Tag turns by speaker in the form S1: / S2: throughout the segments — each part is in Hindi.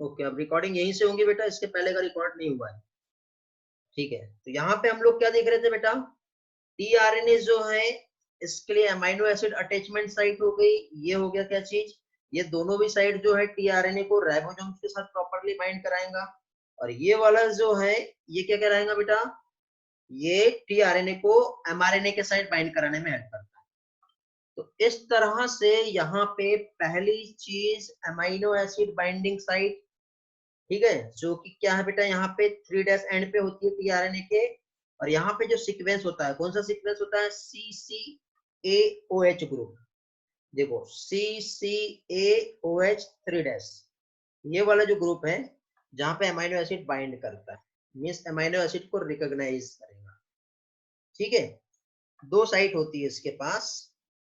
S1: ओके, अब रिकॉर्डिंग यहीं से होंगी बेटा, इसके पहले का रिकॉर्ड नहीं हुआ है। ठीक है, तो यहाँ पे हम लोग क्या देख रहे थे बेटा, टीआरएनए जो है इसके लिए अमाइनो एसिड अटैचमेंट साइट हो गई, ये हो गया क्या चीज, ये दोनों भी साइट जो है टीआरएनए को राइबोसोम्स के साथ प्रॉपर्ली बाइंड कराएगा। और ये वाला जो है ये क्या कराएगा बेटा, ये टीआरएनए को एमआरएनए के साथ बाइंड कराने में हेल्प करता है। तो इस तरह से यहाँ पे पहली चीज अमाइनो एसिड बाइंडिंग साइट, ठीक है, जो कि क्या है बेटा, यहाँ पे 3' एंड पे होती है टीआरएनए के। और यहाँ पे जो सीक्वेंस होता है, कौन सा सीक्वेंस होता है, CCAOH ग्रुप। देखो CCAOH 3', ये वाला जो ग्रुप है जहाँ पे अमाइनो एसिड बाइंड करता है, मीन्स अमाइनो एसिड को रिकॉग्नाइज करेगा। ठीक है, दो साइट होती है इसके पास,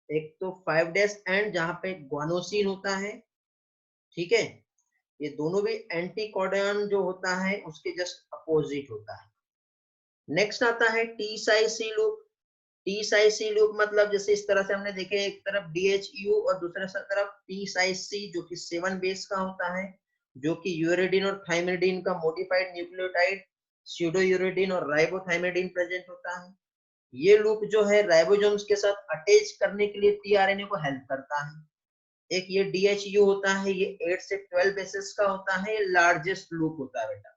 S1: एक तो 5' एंड जहाँ पे ग्वानोसिन होता है, ठीक है, ये दोनों भी एंटी कोडॉन जो होता है उसके जस्ट अपोजिट होता है। नेक्स्ट आता है टी साइज सी लूप। टी साइज सी लूप मतलब जैसे इस तरह से हमने देखे, एक तरफ DHU और दूसरे तरफ टी साइज सी जो कि 7 बेस का होता है, जो कि यूरिडीन और थाइमिडीन का मॉडिफाइड न्यूक्लियोटाइड स्यूडो यूरिडीन और राइबोथाइमिडीन प्रेजेंट होता है। ये लूप जो है राइबोसोम्स के साथ अटैच करने के लिए टीआरएनए को हेल्प करता है। एक ये DHU होता है, ये 8 से 12 बेसिस का होता है, ये लार्जेस्ट लूप होता है बेटा।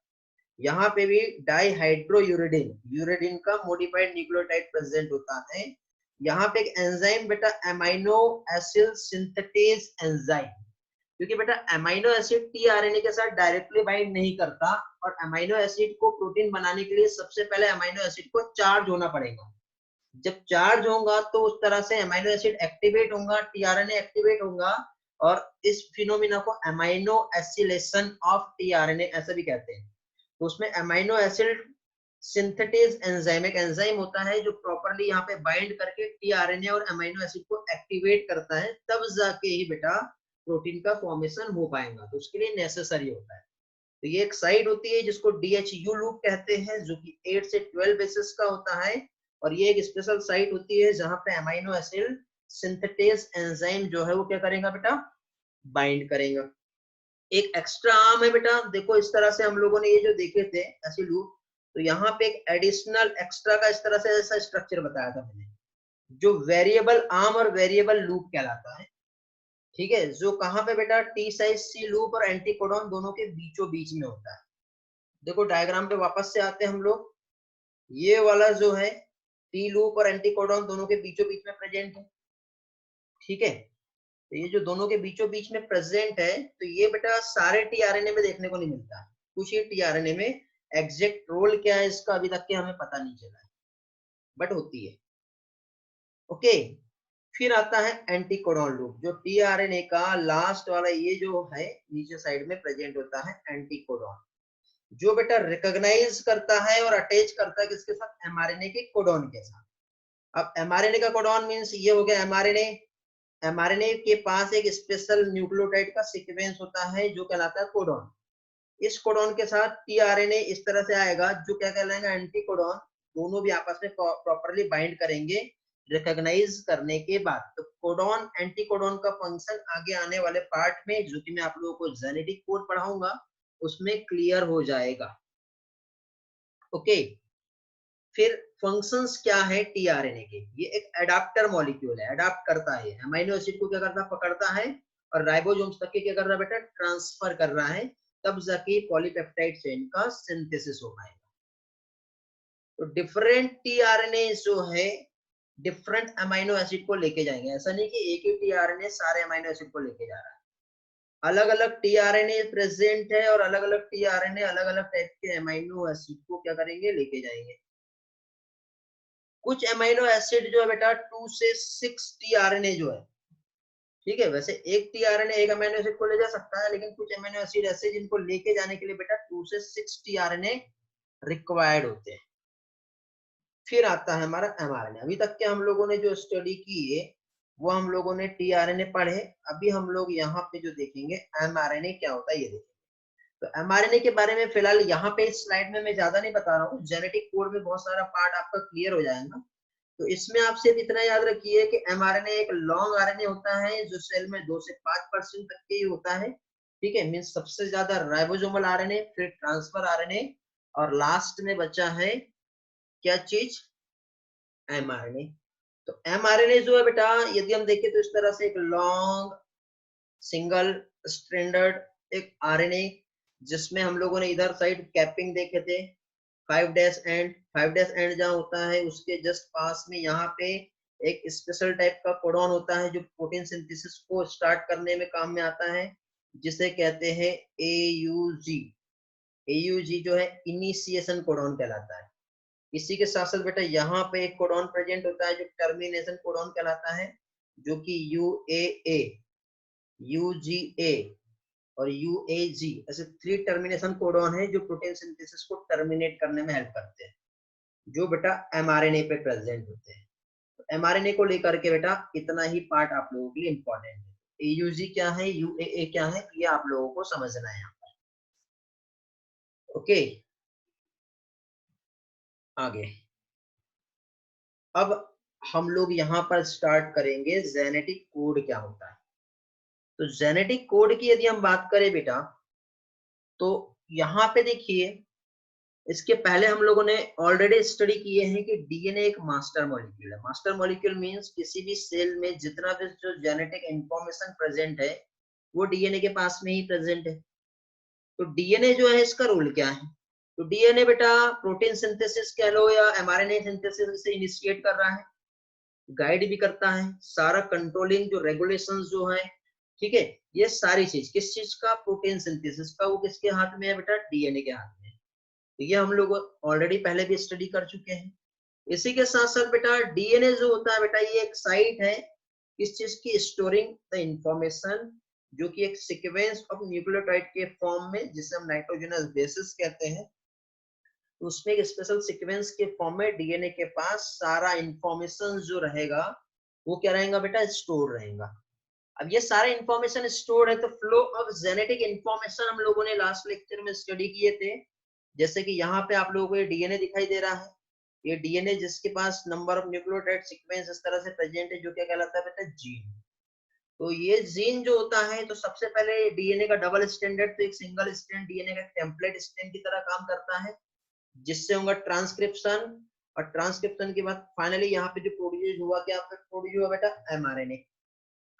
S1: यहाँ पे भी डाईहाइड्रोयूरिडिन, यूरिडिन का मॉडिफाइड न्यूक्लियोटाइड प्रेजेंट होता है। यहाँ पे एक एंजाइम बेटा अमाइनो एसिड सिंथेटेज एंजाइम, क्योंकि बेटा अमाइनो एसिड टीआरएनए के साथ डायरेक्टली बाइंड नहीं करता, और अमाइनो एसिड को प्रोटीन बनाने के लिए सबसे पहले अमाइनो एसिड को चार्ज होना पड़ेगा। जब चार्ज होगा तो उस तरह से अमाइनो एसिड एक्टिवेट होगा, टीआरएनए एक्टिवेट होगा, और इस फिनोमिना को अमाइनो एसिलेशन ऑफ टीआरएनए ऐसा भी कहते हैं। तो उसमें अमाइनो एसिड सिंथेटेज एंजाइम, एक एंजाइम होता है जो प्रॉपर्ली यहाँ पे बाइंड करके टीआरएनए और अमाइनो एसिड को एक्टिवेट करता है, तब जाके ही बेटा प्रोटीन का फॉर्मेशन हो पाएगा, तो उसके लिए नेसेसरी होता है। तो ये एक साइड होती है जिसको DHU लूप कहते हैं, जो कि 8 से 12 बेसिस का होता है। और ये एक स्पेशल साइट होती है जहां पे अमाइनो एसिड सिंथेटेज एंजाइम जो है वो क्या करेगा बेटा, बाइंड करेगा। एक एक्स्ट्रा आर्म है बेटा, देखो इस तरह से हम लोगों ने ये जो देखे थे ऐसे लूप, तो यहाँ पे एक एडिशनल एक्स्ट्रा का इस तरह से ऐसा स्ट्रक्चर बताया था मैंने, जो वेरिएबल आर्म और वेरिएबल लूप कहलाता है। ठीक है, जो कहाँ पे बेटा, टी साइज सी लूप और एंटीकोडॉन दोनों के बीचों बीच में होता है। देखो डायग्राम पे वापस से आते हैं हम लोग, ये वाला जो है टी लूप और एंटीकोडॉन दोनों के बीचों बीच में प्रेजेंट है। ठीक है, तो ये जो दोनों के बीचों बीच में प्रेजेंट है, तो ये बेटा सारे टीआरएनए में देखने को नहीं मिलता, कुछ ही टीआरएनए में। एग्जैक्ट रोल क्या है इसका अभी तक के हमें पता नहीं चला है, बट होती है। ओके, फिर आता है एंटीकोडॉन लूप, जो टीआरएनए का लास्ट वाला ये जो है नीचे साइड में प्रेजेंट होता है एंटीकोडॉन, जो बेटा रिकॉग्नाइज करता है और अटैच करता है किसके साथ, एमआरएनए के कोडॉन के साथ। अब एमआरएनए का कोडॉन मींस ये हो गया एमआरएनए। एमआरएनए के पास एक स्पेशल न्यूक्लियोटाइड का सीक्वेंस होता है जो कहलाता है कोडॉन। इस कोडॉन के साथ टीआरएनए इस तरह से आएगा जो क्या कहलाएगा, एंटीकोडॉन। दोनों भी आपस में प्रॉपर्ली बाइंड करेंगे रिकॉग्नाइज करने के बाद। तो कोडॉन एंटीकोडॉन का फंक्शन आगे आने वाले पार्ट में, जो कि मैं आप लोगों को जेनेटिक कोड पढ़ाऊंगा, उसमें क्लियर हो जाएगा। ओके, फिर फंक्शंस क्या है टीआरएनए के, ये एक एडाप्टर मॉलिक्यूल है, अडाप्ट करता है, अमीनो एसिड को क्या करता है, पकड़ता है और राइबोसोम्स तक के क्या कर रहा है बेटा, ट्रांसफर कर रहा है, तब जाके पॉलीपेप्टाइड चेन का सिंथेसिस हो पाएगा। तो डिफरेंट टीआरएनए जो है डिफरेंट अमीनो एसिड को लेके जाएंगे, ऐसा नहीं कि एक ही टीआरएनए सारे अमीनो एसिड को लेके जा रहा है। अलग अलग टीआरएनए प्रेजेंट है और अलग अलग टीआरएनए अलग अलग टाइप के अमीनो एसिड को क्या करेंगे, लेके जाएंगे। कुछ अमीनो एसिड जो है बेटा 2 से 6 टीआरएनए जो है, ठीक है, वैसे एक टीआरएनए एक अमीनो एसिड को ले जा सकता है, लेकिन कुछ अमीनो एसिड ऐसे जिनको लेके जाने के लिए बेटा 2 से 6 टीआरएनए रिक्वायर्ड होते हैं। फिर आता है हमारा एमआरएनए। अभी तक के हम लोगों ने जो स्टडी की है वो हम लोगों ने टीआरएनए पढ़े, अभी हम लोग यहाँ पे जो देखेंगे एमआरएनए क्या होता है ये देखेंगे। तो एमआरएनए के बारे में फिलहाल यहाँ पे इस स्लाइड में मैं ज्यादा नहीं बता रहा हूँ, जेनेटिक कोड में बहुत सारा पार्ट आपका क्लियर हो जाएगा। तो इसमें आप सिर्फ इतना याद रखिए कि एमआरएनए एक लॉन्ग आरएनए होता है जो सेल में 2 से 5% तक के ही होता है, ठीक है, मीन्स सबसे ज्यादा राइबोसोमल आरएनए, फिर ट्रांसफर आरएनए, और लास्ट में बचा है क्या चीज, एमआरएनए। तो एमआरएनए जो है बेटा, यदि हम देखें तो इस तरह से एक लॉन्ग सिंगल स्ट्रैंडेड एक आरएनए, जिसमें हम लोगों ने इधर साइड कैपिंग देखे थे, 5' एंड, 5' एंड जहाँ होता है उसके जस्ट पास में यहाँ पे एक स्पेशल टाइप का कोडॉन होता है जो प्रोटीन सिंथेसिस को स्टार्ट करने में काम में आता है, जिसे कहते हैं AUG। AUG जो है इनिशिएशन कोडॉन कहलाता है। इसी के साथ साथ बेटा यहाँ पे एक कोडॉन प्रेजेंट होता है जो टर्मिनेशन कोडॉन कहलाता है, जो कि UAA, UGA और UAG ऐसे 3 टर्मिनेशन कोडॉन है जो प्रोटीन सिंथेसिस को टर्मिनेट करने में हेल्प करते हैं, जो बेटा mRNA पे प्रेजेंट होते हैं। तो mRNA को लेकर के बेटा इतना ही पार्ट आप लोगों के लिए इंपॉर्टेंट है। AUG क्या है, UAA क्या है, ये आप लोगों को समझना है यहाँ पर। ओके, आगे अब हम लोग यहाँ पर स्टार्ट करेंगे जेनेटिक कोड क्या होता है। तो जेनेटिक कोड की यदि हम बात करें बेटा, तो यहाँ पे देखिए, इसके पहले हम लोगों ने ऑलरेडी स्टडी किए हैं कि डीएनए एक मास्टर मॉलिक्यूल है। मास्टर मॉलिक्यूल मींस किसी भी सेल में जितना भी जो जेनेटिक इंफॉर्मेशन प्रेजेंट है वो डीएनए के पास में ही प्रेजेंट है। तो डीएनए जो है इसका रोल क्या है, तो डीएनए बेटा प्रोटीन सिंथेसिस कह लो या एमआरएनए सिंथेसिस से इनिशिएट कर रहा है, गाइड भी करता है, सारा कंट्रोलिंग जो रेगुलेशंस जो है, ठीक है, ये सारी चीज किस चीज का, प्रोटीन सिंथेसिस का, वो किसके हाथ में है बेटा, डीएनए के हाथ में है। तो ये हम लोग ऑलरेडी पहले भी स्टडी कर चुके हैं। इसी के साथ साथ बेटा डीएनए जो होता है बेटा, ये एक साइट है किस चीज की, स्टोरिंग द इंफॉर्मेशन, जो कि एक सीक्वेंस ऑफ न्यूक्लियोटाइड के फॉर्म में, जिसे हम नाइट्रोजनस बेसिस कहते हैं, तो उसमें एक स्पेशल सीक्वेंस के फॉर्म में डीएनए के पास सारा इंफॉर्मेशन जो रहेगा वो क्या रहेगा बेटा, स्टोर रहेगा। अब ये सारे इंफॉर्मेशन स्टोर है, तो फ्लो ऑफ जेनेटिक इंफॉर्मेशन हम लोगों ने लास्ट लेक्चर में स्टडी किए थे। जैसे कि यहाँ पे आप लोगों को ये डीएनए दिखाई दे रहा है, ये डीएनए जिसके पास नंबर ऑफ न्यूक्लियोटाइड सीक्वेंस इस तरह से प्रेजेंट है, जो क्या कहलाता है बेटा, जीन। तो ये जीन जो होता है, तो सबसे पहले डीएनए का डबल स्टैंडर्ड, तो एक सिंगल स्टैंड डीएनए का टेम्पलेट स्टैंड की तरह काम करता है, जिससे होगा ट्रांसक्रिप्शन, और ट्रांसक्रिप्शन के बाद फाइनली यहाँ पे जो प्रोड्यूस हुआ, क्या प्रोड्यूस हुआ बेटा, एमआरएनए।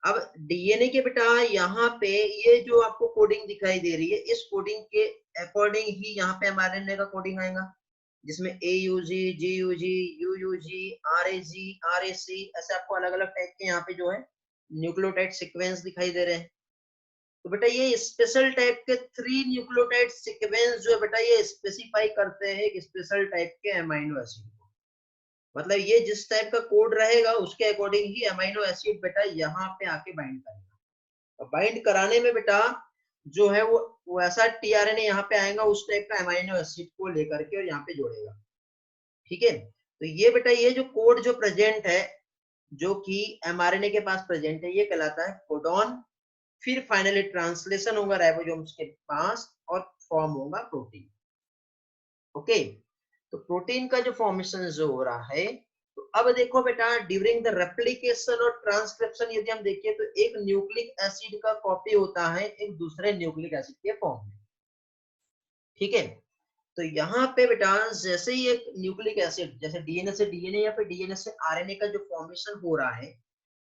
S1: अब डीएनए के बेटा यहाँ पे ये जो आपको कोडिंग दिखाई दे रही है, इस कोडिंग के अकॉर्डिंग ही यहाँ पे एमआरएनए का कोडिंग आएगा, जिसमें AUG, GUG, UUG, RAG, RAC ऐसे आपको अलग अलग टाइप के यहाँ पे जो है न्यूक्लियोटाइड सीक्वेंस दिखाई दे रहे हैं। तो बेटा ये स्पेशल टाइप के 3 न्यूक्लियोटाइड सीक्वेंस जो है बेटा, ये स्पेसिफाई करते हैं एक स्पेशल टाइप के अमीनो एसिड को। मतलब ये जिस टाइप का कोड रहेगा उसके अकॉर्डिंग ही अमीनो एसिड बेटा यहाँ पे आके बाइंड करेगा, और बाइंड कराने में बेटा जो है वो ऐसा टीआरएनए यहाँ पे आएगा उस टाइप का अमीनो एसिड को लेकर के और यहाँ पे जोड़ेगा। ठीक है, तो ये बेटा ये जो कोड जो प्रेजेंट है, जो कि एमआरएनए के पास प्रेजेंट है, ये कहलाता है कोडॉन। फिर फाइनली ट्रांसलेशन होगा राइबोसोम्स के पास और फॉर्म होगा प्रोटीन। ओके, तो प्रोटीन का जो फॉर्मेशन जो हो रहा है, तो अब देखो बेटा ड्यूरिंग द रेप्लिकेशन और ट्रांसक्रिप्शन यदि हम देखें तो एक न्यूक्लिक एसिड का कॉपी होता है एक दूसरे न्यूक्लिक एसिड के फॉर्म में। ठीक है, तो यहाँ पे बेटा जैसे ही एक न्यूक्लिक एसिड, जैसे डीएनए से डीएनए या फिर डीएनए से आरएनए का जो फॉर्मेशन हो रहा है,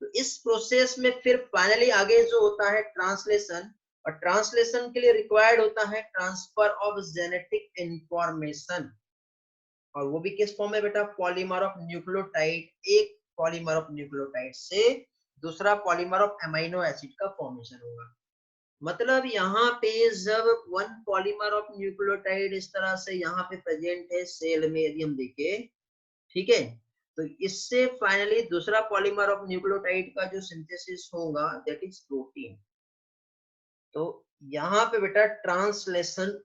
S1: तो इस प्रोसेस में फिर फाइनली आगे जो होता है ट्रांसलेशन, और ट्रांसलेशन के लिए रिक्वायर्ड होता है ट्रांसफर ऑफ जेनेटिक इंफॉर्मेशन, और वो भी किस फॉर्म में बेटा, पॉलीमर ऑफ न्यूक्लियोटाइड, एक पॉलीमर ऑफ न्यूक्लियोटाइड से दूसरा पॉलीमर ऑफ अमीनो एसिड का फॉर्मेशन होगा। मतलब यहाँ पे जब वन पॉलीमर ऑफ न्यूक्लियोटाइड इस तरह से यहाँ पे प्रेजेंट है सेल में यदि हम देखें, ठीक है, तो इससे फाइनली दूसरा पॉलीमर ऑफ न्यूक्लियोटाइड का जो सिंथेसिस होगा दैट इज प्रोटीन। तो यहाँ पे बेटा ट्रांसलेशन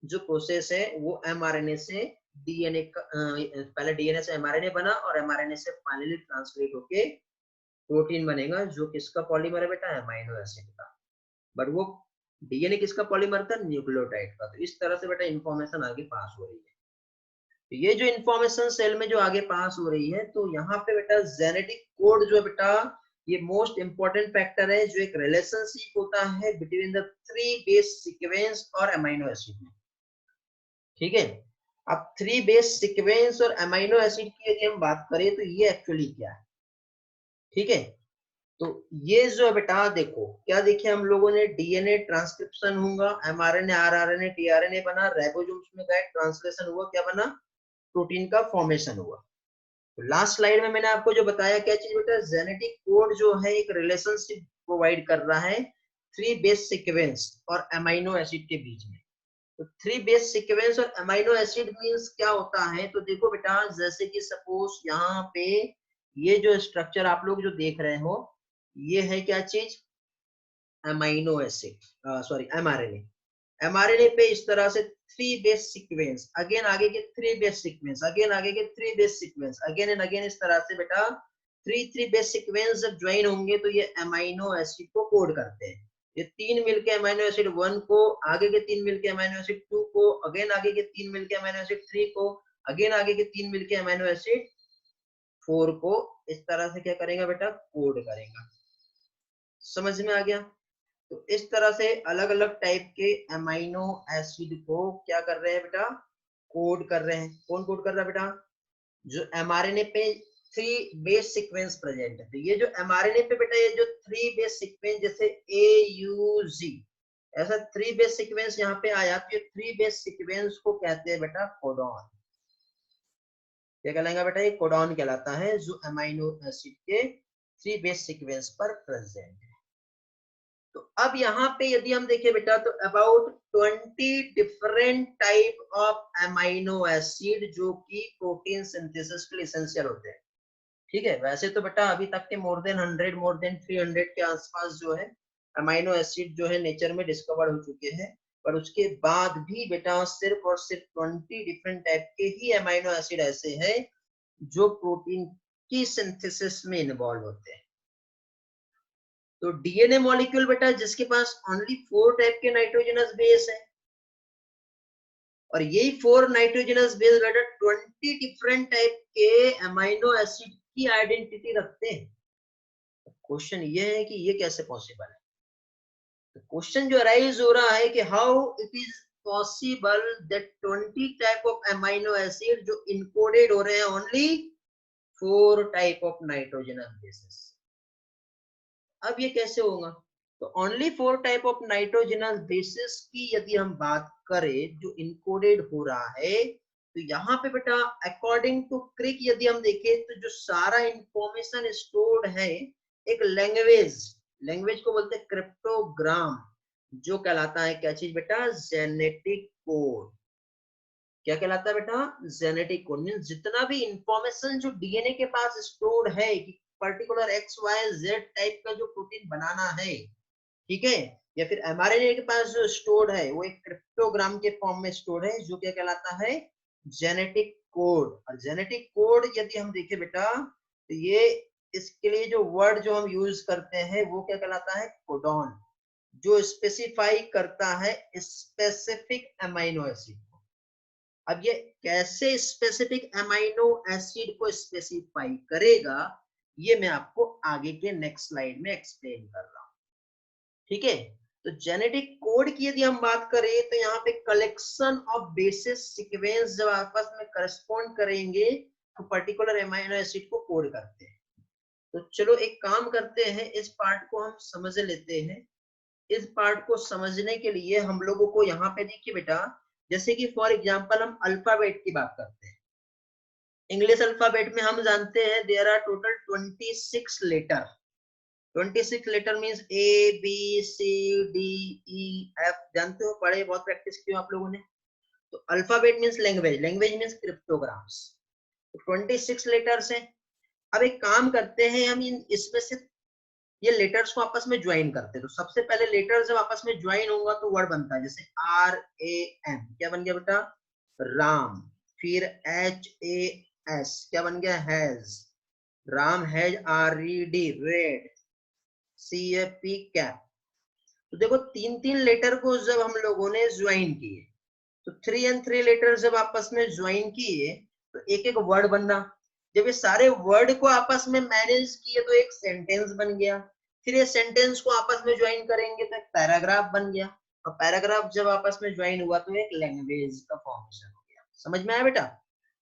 S1: जो प्रोसेस है वो एमआरएनए से डीएनए का, पहले डीएनए से एमआरएनए बना और एमआरएनए से फाइनली ट्रांसलेट होके प्रोटीन बनेगा, जो किसका पॉलीमर है बेटा, अमीनो एसिड का। बट वो डीएनए किसका पॉलीमर था, न्यूक्लियोटाइड का। तो इस तरह से बेटा इंफॉर्मेशन आगे पास हो रही है। तो ये जो इंफॉर्मेशन सेल में जो आगे पास हो रही है, तो यहाँ पे बेटा जेनेटिक कोड जो है बेटा ये मोस्ट इंपॉर्टेंट फैक्टर है जो एक रिलेशनशिप होता है बिटवीन द 3 बेस सीक्वेंस और अमीनो एसिड में। ठीक है, अब 3 बेस सीक्वेंस और अमीनो एसिड की यदि हम बात करें तो ये एक्चुअली क्या है। ठीक है, तो ये जो है बेटा देखो क्या देखे हम लोगों ने, डीएनए ट्रांसक्रिप्शन हुआ, एमआरएनए आरआरएनए टीआरएनए बना, राइबोसोम्स में गए ट्रांसलेशन हुआ, क्या बना, प्रोटीन का फॉर्मेशन हुआ। तो लास्ट स्लाइड में मैंने आपको जो बताया क्या चीज बेटा, जेनेटिक कोड जो है एक रिलेशनशिप प्रोवाइड कर रहा है 3 बेस सीक्वेंस और अमीनो एसिड के बीच में। तो 3 बेस सीक्वेंस और अमीनो एसिड मींस क्या होता है, तो देखो बेटा जैसे कि सपोज यहाँ पे ये जो स्ट्रक्चर आप लोग जो देख रहे हो ये है क्या चीज, amino acid, sorry mRNA. MRNA पे इस तरह से 3 बेस सीक्वेंस, अगेन आगे के 3 बेस सीक्वेंस, अगेन आगे के 3 base sequence, again and again इस तरह से बेटा 3 बेस सीक्वेंस जब ज्वाइन होंगे तो ये अमीनो एसिड को कोड करते हैं। ये 3 मिलके अमीनो एसिड 1 को, आगे के 3 मिलके अमीनो एसिड 2 को, अगेन आगे के 3 मिलके अमीनो एसिड 3 को, अगेन आगे के 3 मिलके अमीनो एसिड 4 को, इस तरह से क्या करेगा बेटा, कोड करेगा। समझ में आ गया। तो इस तरह से अलग अलग टाइप के अमीनो एसिड को क्या कर रहे हैं बेटा, कोड कर रहे हैं। कौन कोड कर रहा है बेटा, जो एमआरएनए पे 3 बेस सीक्वेंस प्रेजेंट है। तो ये जो एमआरएनए पे बेटा ये जो 3 बेस सीक्वेंस जैसे AUG ऐसा 3 बेस सीक्वेंस यहाँ पे आया, तो ये 3 बेस सीक्वेंस को कहते हैं बेटा कोडॉन। क्या कहलाएगा बेटा, ये कोडॉन कहलाता है जो अमीनो एसिड के 3 बेस सीक्वेंस पर प्रेजेंट है। तो अब यहाँ पे यदि हम देखें बेटा तो about 20 different type of amino acid जो कि प्रोटीन सिंथेसिस के लिए एसेंशियल होते हैं। ठीक है, वैसे तो बेटा अभी तक के मोर देन 300 के आसपास जो है अमीनो एसिड जो है नेचर में डिस्कवर हो चुके हैं, पर उसके बाद भी बेटा सिर्फ और सिर्फ 20 डिफरेंट टाइप के ही अमीनो एसिड ऐसे हैं जो प्रोटीन की सिंथेसिस में इन्वॉल्व होते हैं। तो डीएनए मॉलिक्यूल बेटा जिसके पास ओनली 4 टाइप के नाइट्रोजनस बेस है, और यही 4 नाइट्रोजनस बेस बेटा 20 डिफरेंट टाइप के अमीनो एसिड की आइडेंटिटी रखते हैं। क्वेश्चन ये है कि ये कैसे पॉसिबल है। तो क्वेश्चन जो अराइज हो रहा है कि how it is possible that 20 type of amino acid जो इनकोडेड हो रहे हैं only 4 type of nitrogenous bases. अब ये कैसे होगा, तो only 4 type of nitrogenous bases की यदि हम बात करें जो इनकोडेड हो रहा है, तो यहाँ पे बेटा अकॉर्डिंग टू क्रिक यदि हम देखें तो जो सारा इंफॉर्मेशन स्टोर्ड है एक लैंग्वेज को बोलते हैं क्रिप्टोग्राम, जो कहलाता है क्या चीज बेटा, जेनेटिक कोड। क्या कहलाता है बेटा, जेनेटिक कोड। मींस जितना भी इंफॉर्मेशन जो डीएनए के पास स्टोर्ड है कि पर्टिकुलर XYZ टाइप का जो प्रोटीन बनाना है, ठीक है, या फिर एमआरएनए के पास जो स्टोर्ड है वो एक क्रिप्टोग्राम के फॉर्म में स्टोर्ड है जो क्या कहलाता है, जेनेटिक कोड। और जेनेटिक कोड यदि हम देखें बेटा तो ये इसके लिए जो वर्ड जो हम यूज करते हैं वो क्या कहलाता है, कोडॉन, जो स्पेसिफाई करता है स्पेसिफिक अमीनो एसिड। अब ये कैसे स्पेसिफिक अमीनो एसिड को स्पेसिफाई करेगा ये मैं आपको आगे के नेक्स्ट स्लाइड में एक्सप्लेन कर रहा हूं। ठीक है, तो जेनेटिक कोड की यदि हम बात करें तो यहाँ पे कलेक्शन ऑफ बेसिस सीक्वेंस जब आपस में करस्पॉन्ड करेंगे तो पर्टिकुलर अमीनो एसिड को कोड करते हैं। तो चलो एक काम करते हैं, इस पार्ट को हम समझ लेते हैं। इस पार्ट को समझने के लिए हम लोगों को यहाँ पे देखिए बेटा, जैसे कि फॉर एग्जांपल हम अल्फाबेट की बात करते हैं। इंग्लिश अल्फाबेट में हम जानते हैं there are total 26 letter. 26 letter means ABCDEF, जानते हो, पढ़े, बहुत प्रैक्टिस की हो आप लोगों ने। तो अल्फाबेट मींस लैंग्वेज मींस क्रिप्टोग्राम्स। तो 26 लेटर्स हैं। अब एक काम करते हैं, हम इसमें से ये लेटर्स को आपस में ज्वाइन करते हैं। तो सबसे पहले लेटर जब आपस में ज्वाइन होगा तो वर्ड बनता है, जैसे RAM, क्या बन गया बेटा, राम। फिर HAS, क्या बन गया, has, Ram has RED, red. CAP, cap. तो देखो 3 लेटर को जब हम लोगों ने ज्वाइन किए, तो 3 लेटर जब आपस में ज्वाइन किए तो एक एक वर्ड बनना। जब ये सारे वर्ड को आपस में मैनेज किए तो एक सेंटेंस बन गया, फिर ये सेंटेंस को आपस में ज्वाइन करेंगे तो एक पैराग्राफ बन गया, और पैराग्राफ जब आपस में ज्वाइन हुआ तो एक लैंग्वेज का फॉर्मेशन हो गया। समझ में आया बेटा?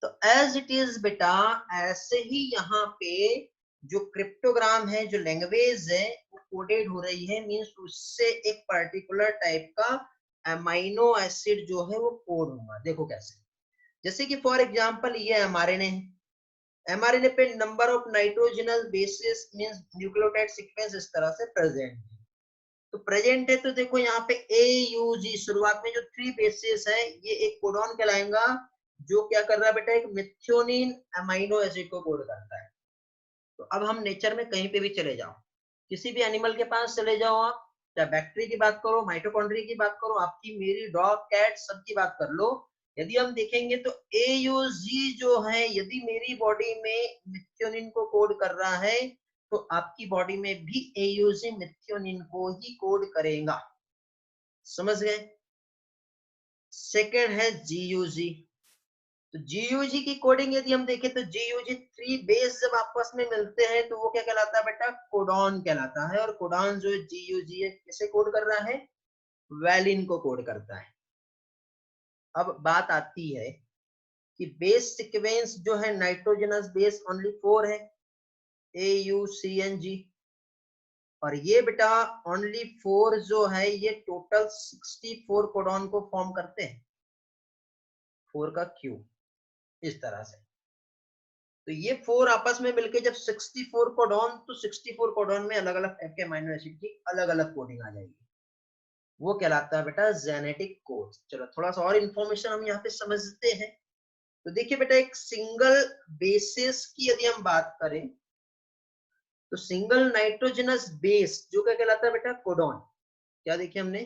S1: तो एज इट इज बेटा, ऐसे ही यहाँ पे जो क्रिप्टोग्राम है, जो लैंग्वेज है वो कोडेड हो रही है, मींस उससे एक पर्टिकुलर टाइप का अमाइनो एसिड जो है वो कोड होगा। देखो कैसे, जैसे कि फॉर एग्जांपल ये mRNA है, mRNA पे number of nitrogenous bases means nucleotide sequence इस तरह से प्रेजेंट है। तो प्रेजेंट है तो देखो यहाँ पे AUG शुरुआत में जो 3 बेसेस है ये एक कोडॉन कहलाएगा, जो क्या कर रहा है बेटा, एक मेथियोनिन अमाइनो एसिड को कोड करता है। तो अब हम नेचर में कहीं पे भी चले जाओ, किसी भी एनिमल के पास चले जाओ आप, चाहे बैक्टीरिया की बात करो, माइटोकॉन्ड्रिया की बात करो, आपकी मेरी डॉग कैट सबकी बात कर लो, यदि हम देखेंगे तो AUG जो है यदि मेरी बॉडी में मेथियोनिन को कोड कर रहा है तो आपकी बॉडी में भी AUG मेथियोनिन को ही कोड करेगा। समझ गए? सेकेंड है GUG। तो GUG की कोडिंग यदि हम देखें तो GUG 3 बेस जब आपस में मिलते हैं तो वो क्या कहलाता है बेटा, कोडॉन कहलाता है। और कोडॉन जो GUG है किसे कोड कर रहा है, वैलिन को कोड करता है। अब बात आती है कि बेस सीक्वेंस जो है नाइट्रोजनस बेस ओनली 4 है, AUCNG, और ये बेटा ओनली 4 जो है ये टोटल 64 कोडॉन को फॉर्म करते हैं, 4 का क्यूब इस तरह से। तो ये 4 आपस में मिलके जब 64 कोडॉन, तो 64 कोडॉन में अलग अलग टाइप के अमीनो एसिड की अलग अलग कोडिंग आ जाएगी, वो कहलाता है बेटा जेनेटिक कोड। चलो थोड़ा सा और इंफॉर्मेशन हम यहाँ पे समझते हैं। तो देखिए बेटा, एक सिंगल बेसिस की यदि हम बात करें तो सिंगल नाइट्रोजनस बेस जो क्या कहलाता है बेटा, कोडॉन। क्या देखिए हमने,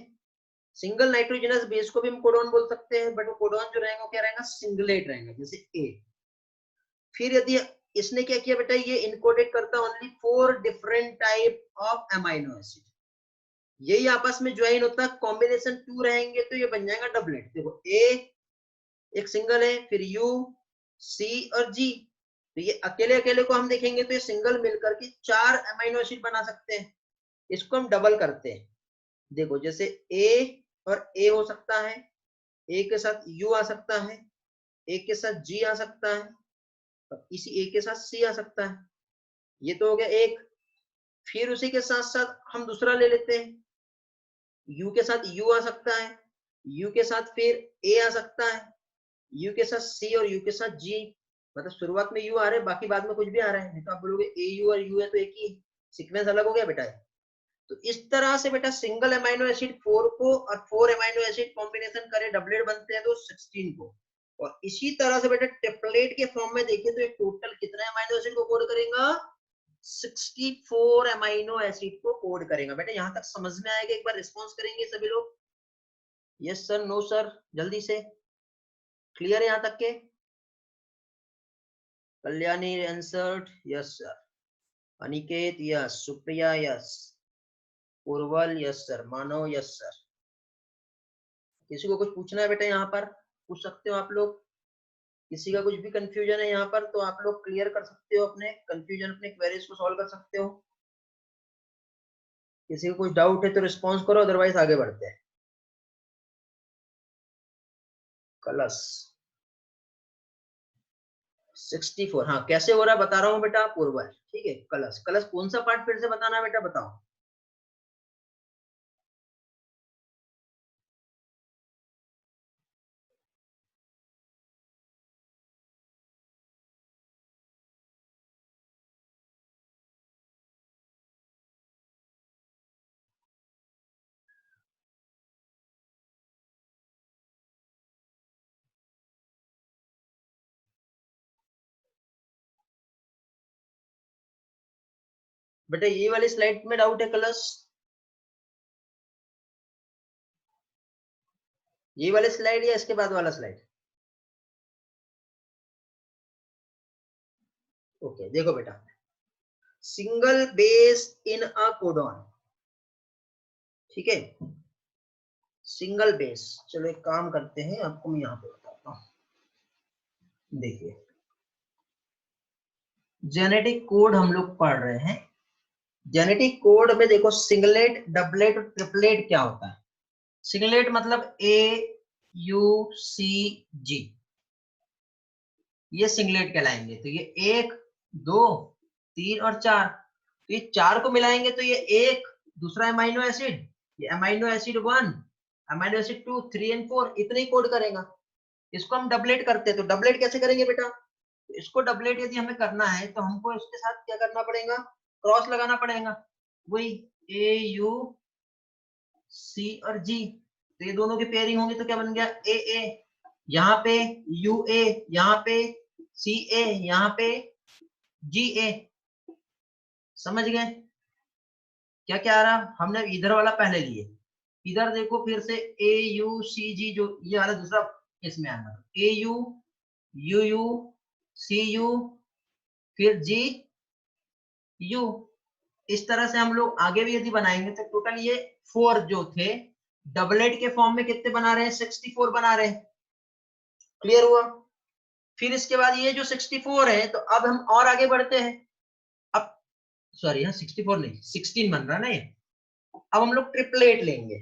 S1: सिंगल नाइट्रोजनस बेस को भी हम कोडॉन बोल सकते हैं, बट वो कोडॉन जो रहेगा वो क्या रहेगा, सिंगलेट रहेगा, जैसे ए। फिर यदि इसने क्या किया बेटा, ये इनकोडेड करता है only 4 different type of amino acid, यही आपस में ज्वाइन होता है, कॉम्बिनेशन 2 रहेंगे तो ये बन जाएगा डबलेट। देखो ए एक सिंगल है, फिर यू, सी और जी, तो ये अकेले अकेले को हम देखेंगे तो ये सिंगल मिलकर के 4 अमाइनो एसिड बना सकते हैं। इसको हम डबल करते हैं, देखो जैसे ए और ए हो सकता है, ए के साथ यू आ सकता है, ए के साथ जी आ सकता है, और इसी ए के साथ सी आ सकता है। ये तो हो गया एक। फिर उसी के साथ साथ हम दूसरा ले लेते हैं, यू के साथ यू आ सकता है, यू के साथ फिर ए आ सकता है, यू के साथ सी और यू के साथ जी। मतलब शुरुआत में यू आ रहे हैं, बाकी बाद में कुछ भी आ रहा है, नहीं तो आप बोलोगे ए यू और यू है तो एक ही सीक्वेंस अलग हो गया बेटा। तो इस तरह से बेटा सिंगल अमाइनो एसिड 4 को और 4 अमाइनो एसिड कॉम्बिनेशन करे डबलेट बनते हैं तो 16 को। और इसी तरह से बेटा टेम्पलेट के फॉर्म में देखें तो ये टोटल कितने अमाइनो एसिड को कोड करेगा, 64 अमाइनो एसिड को कोड करेगा। बेटा यहां तक समझ में आएगा? एक बार रिस्पॉन्स करेंगे सभी लोग, यस सर, नो सर, जल्दी से। क्लियर है यहाँ तक के? Kalyani answered yes sir, Aniket yes, Supriya yes, Urval yes sir, Manav yes sir. किसी को कुछ पूछना है बेटा यहाँ पर, पूछ सकते हो आप लोग। किसी का कुछ भी कंफ्यूजन है यहाँ पर तो आप लोग क्लियर कर सकते हो, अपने कंफ्यूजन, अपने क्वेरीज को सॉल्व कर सकते हो। किसी को कुछ डाउट है तो रिस्पॉन्स करो, अदरवाइज आगे बढ़ते हैं। कलश 64, हाँ कैसे हो रहा है बता रहा हूँ बेटा, पूर्वज ठीक है। कलश, कलश कौन सा पार्ट फिर से बताना है बेटा, बताओ। बेटा ये वाली स्लाइड में डाउट है कलश, ये वाली स्लाइड या इसके बाद वाला स्लाइड? ओके देखो बेटा, single base in a codon, ठीक है, सिंगल बेस। चलो एक काम करते हैं, आपको मैं यहाँ पे बताता हूँ। देखिए जेनेटिक कोड हम लोग पढ़ रहे हैं। जेनेटिक कोड में देखो सिंगलेट, डबलेट और ट्रिपलेट क्या होता है। सिंगलेट मतलब AUCG, ये सिंगलेट कहलाएंगे। तो ये 1 2 3 और 4, तो ये 4 को मिलाएंगे तो ये एक दूसरा अमाइनो एसिड, ये amino acid 1, amino acid 2 3 and 4, इतने ही कोड करेगा। इसको हम डबलेट करते हैं, तो डबलेट कैसे करेंगे बेटा, तो इसको डबलेट यदि हमें करना है तो हमको इसके साथ क्या करना पड़ेगा, क्रॉस लगाना पड़ेगा। वही AUC और G, तो ये दोनों की पेयरिंग होंगी तो क्या बन गया AA, यहाँ पे UA, यहाँ पे CA, यहाँ पे GA। समझ गए क्या क्या आ रहा, हमने इधर वाला पहले लिए, इधर देखो फिर से AUCG, जो ये वाला दूसरा इसमें आना, AUUUCU फिर GU। इस तरह से हम लोग आगे भी यदि बनाएंगे तो टोटल ये 4 जो थे डबलेट के फॉर्म में कितने बना रहे हैं, 64 बना रहे हैं। क्लियर हुआ। फिर इसके बाद ये जो 64 है, तो अब हम और आगे बढ़ते हैं। अब सॉरी, हाँ 64 नहीं 16 बन रहा ना ये। अब हम लोग ट्रिपलेट लेंगे।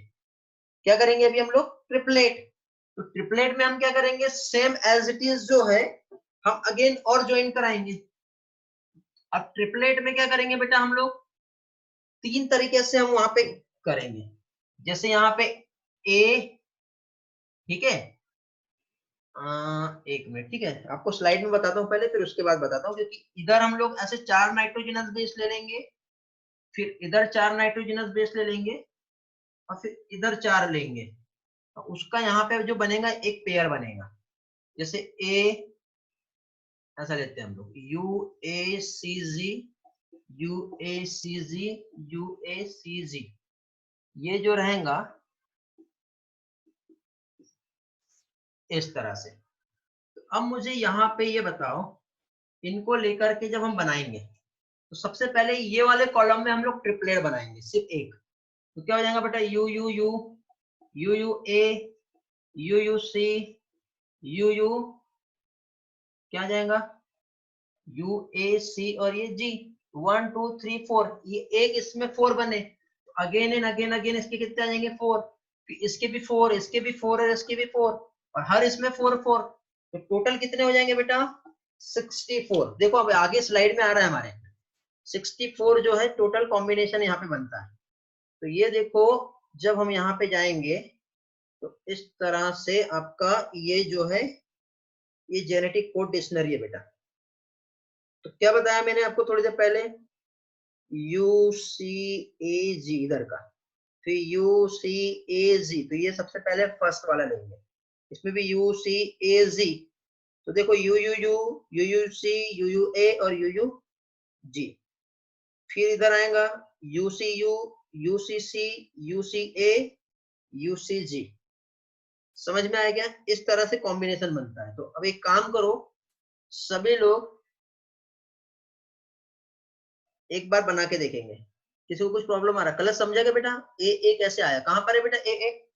S1: क्या करेंगे अभी हम लोग, ट्रिपलेट। तो ट्रिपलेट में हम क्या करेंगे, सेम एज इट इज जो है हम अगेन और ज्वाइन कराएंगे। अब ट्रिपलेट में क्या करेंगे बेटा, हम लोग 3 तरीके से हम वहां पे करेंगे। जैसे यहाँ पे A, ठीक है, एक मिनट, ठीक है, आपको स्लाइड में बताता हूँ पहले, फिर उसके बाद बताता हूँ, क्योंकि इधर हम लोग ऐसे 4 नाइट्रोजनस बेस ले लेंगे, फिर इधर 4 नाइट्रोजनस बेस ले लेंगे, और फिर इधर 4 लेंगे, तो उसका यहाँ पे जो बनेगा एक पेयर बनेगा। जैसे ए ऐसा लेते हैं हम लोग, UACG, ये जो रहेगा इस तरह से। तो अब मुझे यहाँ पे ये बताओ, इनको लेकर के जब हम बनाएंगे तो सबसे पहले ये वाले कॉलम में हम लोग ट्रिपलेट बनाएंगे, सिर्फ एक। तो क्या हो जाएगा बेटा, UUU, UUA, UUC, UU, क्या आ जाएगा, UAC, और ये G, 1 2 3 4, ये एक इसमें 4 बने, तो अगेन एंड अगेन अगेन इसके कितने आ जाएंगे 4, फिर इसके भी 4, इसके भी 4 और इसके भी 4, और हर इसमें 4 4, तो टोटल कितने हो जाएंगे बेटा 64। देखो अब आगे स्लाइड में आ रहा है हमारे 64 जो है टोटल कॉम्बिनेशन यहाँ पे बनता है। तो ये देखो जब हम यहाँ पे जाएंगे तो इस तरह से आपका ये जो है ये जेनेटिक कोड डिक्शनरी है बेटा। तो क्या बताया मैंने आपको थोड़ी देर पहले, UCAG इधर का, फिर UCAG, तो ये सबसे पहले फर्स्ट वाला लेंगे, इसमें भी UCAG। तो देखो UUU, UUC, UUA और UUG। फिर इधर आएगा UCU, UCC, UCA, UCG। समझ में आया क्या, इस तरह से कॉम्बिनेशन बनता है। तो अब एक काम करो, सभी लोग एक बार बना के देखेंगे, किसी को कुछ प्रॉब्लम आ रहा, कलर समझेगा बेटा, ए कैसे आया, कहां पर है बेटा ए।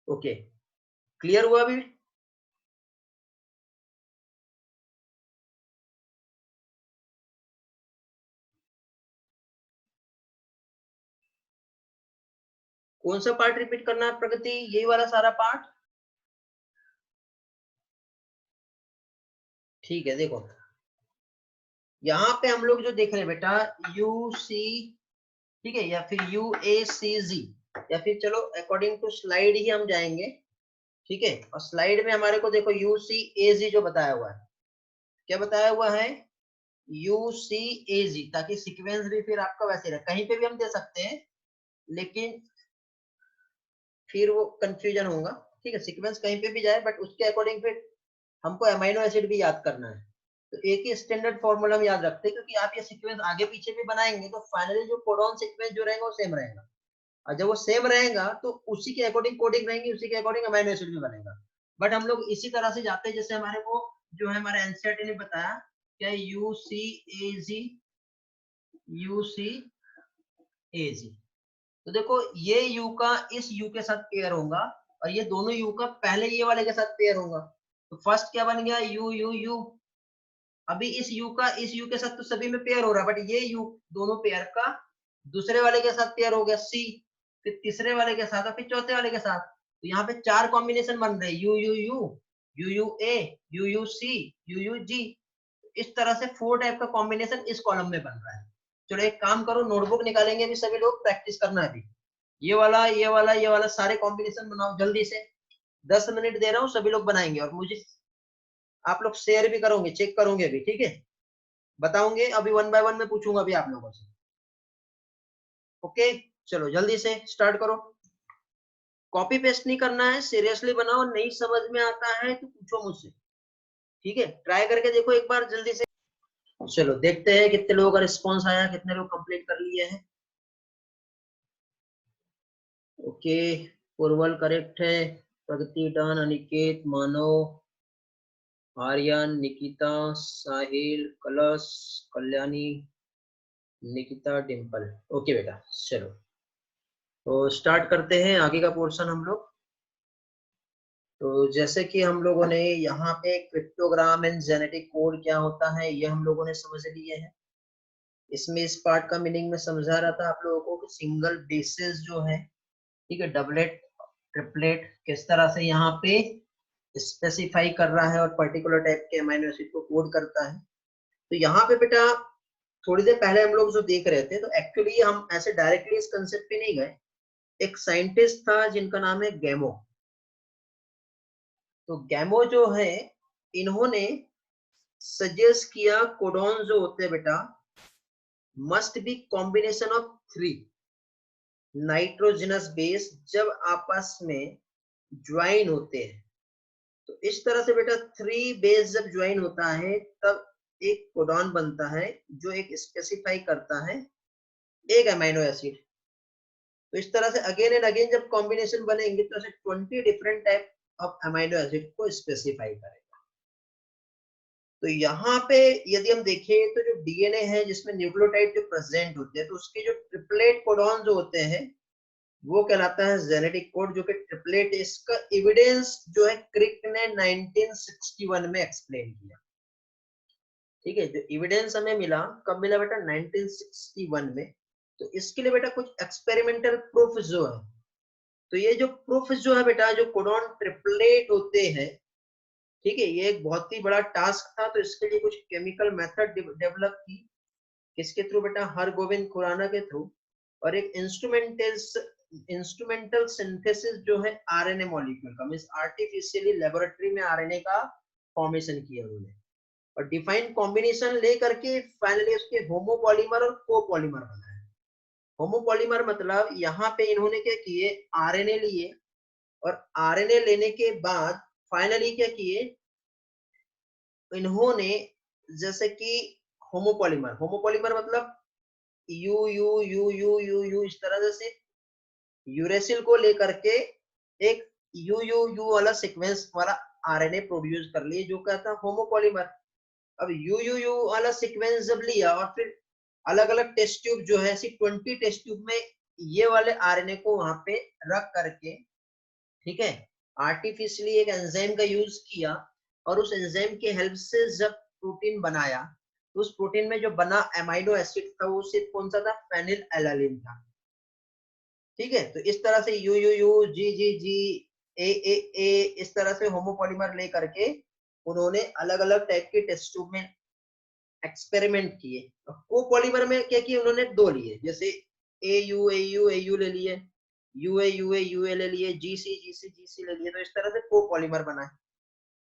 S1: ओके, क्लियर हुआ अभी। कौन सा पार्ट रिपीट करना है प्रगति, यही वाला सारा पार्ट। ठीक है, देखो यहाँ पे हम लोग जो देख रहे हैं बेटा UC, ठीक है, या फिर UACG, या फिर चलो अकॉर्डिंग टू स्लाइड ही हम जाएंगे। ठीक है, और स्लाइड में हमारे को देखो UCAG जो बताया हुआ है, क्या बताया हुआ है UCAG, ताकि सीक्वेंस भी फिर आपका वैसे रहे, कहीं पे भी हम दे सकते हैं लेकिन फिर वो कंफ्यूजन होगा। ठीक है, सीक्वेंस कहीं पे भी जाए बट उसके अकॉर्डिंग फिर हमको अमाइनो एसिड भी याद करना है। तो एक ही स्टैंडर्ड फॉर्मूला हम याद रखते हैं, क्योंकि आप ये सीक्वेंस आगे पीछे भी बनाएंगे तो फाइनली जो कोडॉन सीक्वेंस जो रहेगा वो सेम रहेगा, और जब वो सेम रहेगा तो उसी के अकॉर्डिंग कोडिंग रहेंगी, उसी के अकॉर्डिंग अमाइनो एसिड भी बनेगा। बट हम लोग इसी तरह से जाते हैं जैसे हमारे को जो है हमारे एनसीईआरटी ने बताया, क्या UCAG UCAG। तो देखो ये U का इस U के साथ पेयर होगा और ये दोनों U का पहले ये वाले के साथ पेयर होगा। तो फर्स्ट क्या बन गया U। अभी इस U का इस U के साथ तो सभी में पेयर हो रहा है, बट ये U दोनों पेयर का दूसरे वाले के साथ पेयर हो गया C, फिर तीसरे वाले के साथ और फिर चौथे वाले के साथ। तो यहाँ पे 4 कॉम्बिनेशन बन रहे UUU, UUA, UUC, UUG। इस तरह से 4 टाइप का कॉम्बिनेशन इस कॉलम में बन रहा है। चलो एक काम करो, नोटबुक निकालेंगे अभी सभी लोग, प्रैक्टिस करना है अभी। ये वाला सारे कॉम्बिनेशन बनाओ जल्दी से। 10 मिनट दे रहा हूँ, सभी लोग बनाएंगे और मुझे आप लोग शेयर भी करोगे, चेक करोगे अभी, ठीक है? बताओगे अभी, 1 बाय 1 में पूछूंगा अभी आप लोगों से। ओके, चलो जल्दी से स्टार्ट करो। कॉपी पेस्ट नहीं करना है, सीरियसली बनाओ। नहीं समझ में आता है तो पूछो मुझसे, ठीक है? ट्राई करके देखो एक बार जल्दी से। चलो देखते हैं कितने लोगों का रिस्पॉन्स आया, कितने लोग कंप्लीट कर लिए हैं। ओके, पूर्वल करेक्ट है, प्रगति डन, अनिकेत, मानव, आर्यन, निकिता, साहिल, कलश, कल्याणी, निकिता, डिम्पल। ओके बेटा, चलो तो स्टार्ट करते हैं आगे का पोर्शन हम लोग। तो जैसे कि हम लोगों ने यहाँ पे क्रिप्टोग्राम एंड जेनेटिक कोड क्या होता है ये हम लोगों ने समझ लिए हैं। इसमें इस पार्ट का मीनिंग में समझा रहा था आप लोगों को कि सिंगल बेसिस जो है, ठीक है, डबलेट, ट्रिपलेट किस तरह से यहाँ पे स्पेसिफाई कर रहा है और पर्टिकुलर टाइप के अमीनो एसिड को कोड करता है। तो यहाँ पे बेटा थोड़ी देर पहले हम लोग जो देख रहे थे, तो एक्चुअली हम ऐसे डायरेक्टली इस कंसेप्ट पे नहीं गए। एक साइंटिस्ट था जिनका नाम है गैमो। तो गैमो जो है, इन्होंने सजेस्ट किया कोडॉन जो होते हैं बेटा must be combination of 3 nitrogenous base जब आपस में ज्वाइन होते हैं। तो इस तरह से बेटा 3 बेस जब ज्वाइन होता है तब एक कोडॉन बनता है जो एक स्पेसिफाई करता है एक अमीनो एसिड। तो इस तरह से अगेन एंड अगेन जब कॉम्बिनेशन बनेंगे तो ऐसे 20 different type of amino acid को स्पेसिफाई करेगा। तो यहाँ पे यदि हम देखें तो जो डीएनए है जिसमें न्यूक्लियोटाइड जो प्रेजेंट होते हैं, तो उसके जो ट्रिपलेट कोडॉन जो होते हैं वो कहलाता है जेनेटिक कोड, जो कि ट्रिपलेट। इसका एविडेंस जो है क्रिक ने 1961 में एक्सप्लेन किया, ठीक है? जो एविडेंस हमें मिला, कब मिला बेटा? 1961 में। तो इसके लिए बेटा कुछ एक्सपेरिमेंटल प्रूफ जो है, तो ये जो प्रूफ जो है बेटा, जो कोडॉन ट्रिपलेट होते हैं, ठीक है, ये एक बहुत ही बड़ा टास्क था। तो इसके लिए कुछ केमिकल मेथड डेवलप की, किसके थ्रू बेटा? हरगोविंद खुराना के थ्रू। और एक इंस्ट्रूमेंटल सिंथेसिस जो है आरएनए मॉलिक्यूल का, मींस आर्टिफिशियली लेबोरेटरी में आरएनए का फॉर्मेशन किया उन्होंने और डिफाइंड कॉम्बिनेशन ले करके फाइनली उसके होमोपॉलीमर और कोपॉलीमर बनाया। होमोपॉलीमर मतलब यहाँ पे इन्होंने क्या किए, आरएनए लिए और आरएनए लेने के बाद फाइनली क्या किए इन्होंने, जैसे कि होमोपॉलीमर मतलब you you you you you you इस तरह से यूरेसिल को लेकर के एक यू यू यू वाला सीक्वेंस वाला आरएनए प्रोड्यूस कर लिए, जो कहता है होमोपॉलीमर। अब यू यू यू वाला सीक्वेंस जब लिया और फिर अलग अलग टेस्ट ट्यूब जो है, 20 टेस्ट ट्यूब में ये वाले आरएनए को वहां पे रख करके, ठीक है, आर्टिफिशियली एक एंजाइम का यूज किया और उस एंजाइम की हेल्प से जब प्रोटीन बनाया, तो उस प्रोटीन में जो बना एमाइनो एसिड था वो सिर्फ कौन सा था? फेनिल एलानिन था, ठीक है? तो इस तरह से यू यू यू जी जी जी ए इस तरह से होमोपॉलीमर ले करके उन्होंने अलग अलग टाइप के टेस्ट ट्यूब में एक्सपेरिमेंट किए। कोपॉलीमर में क्या किए उन्होंने? 2 लिए, जैसे ए यू ले लिए, यूए ले लिए, जी सी ले लिए। तो इस तरह से कोपॉलीमर बना।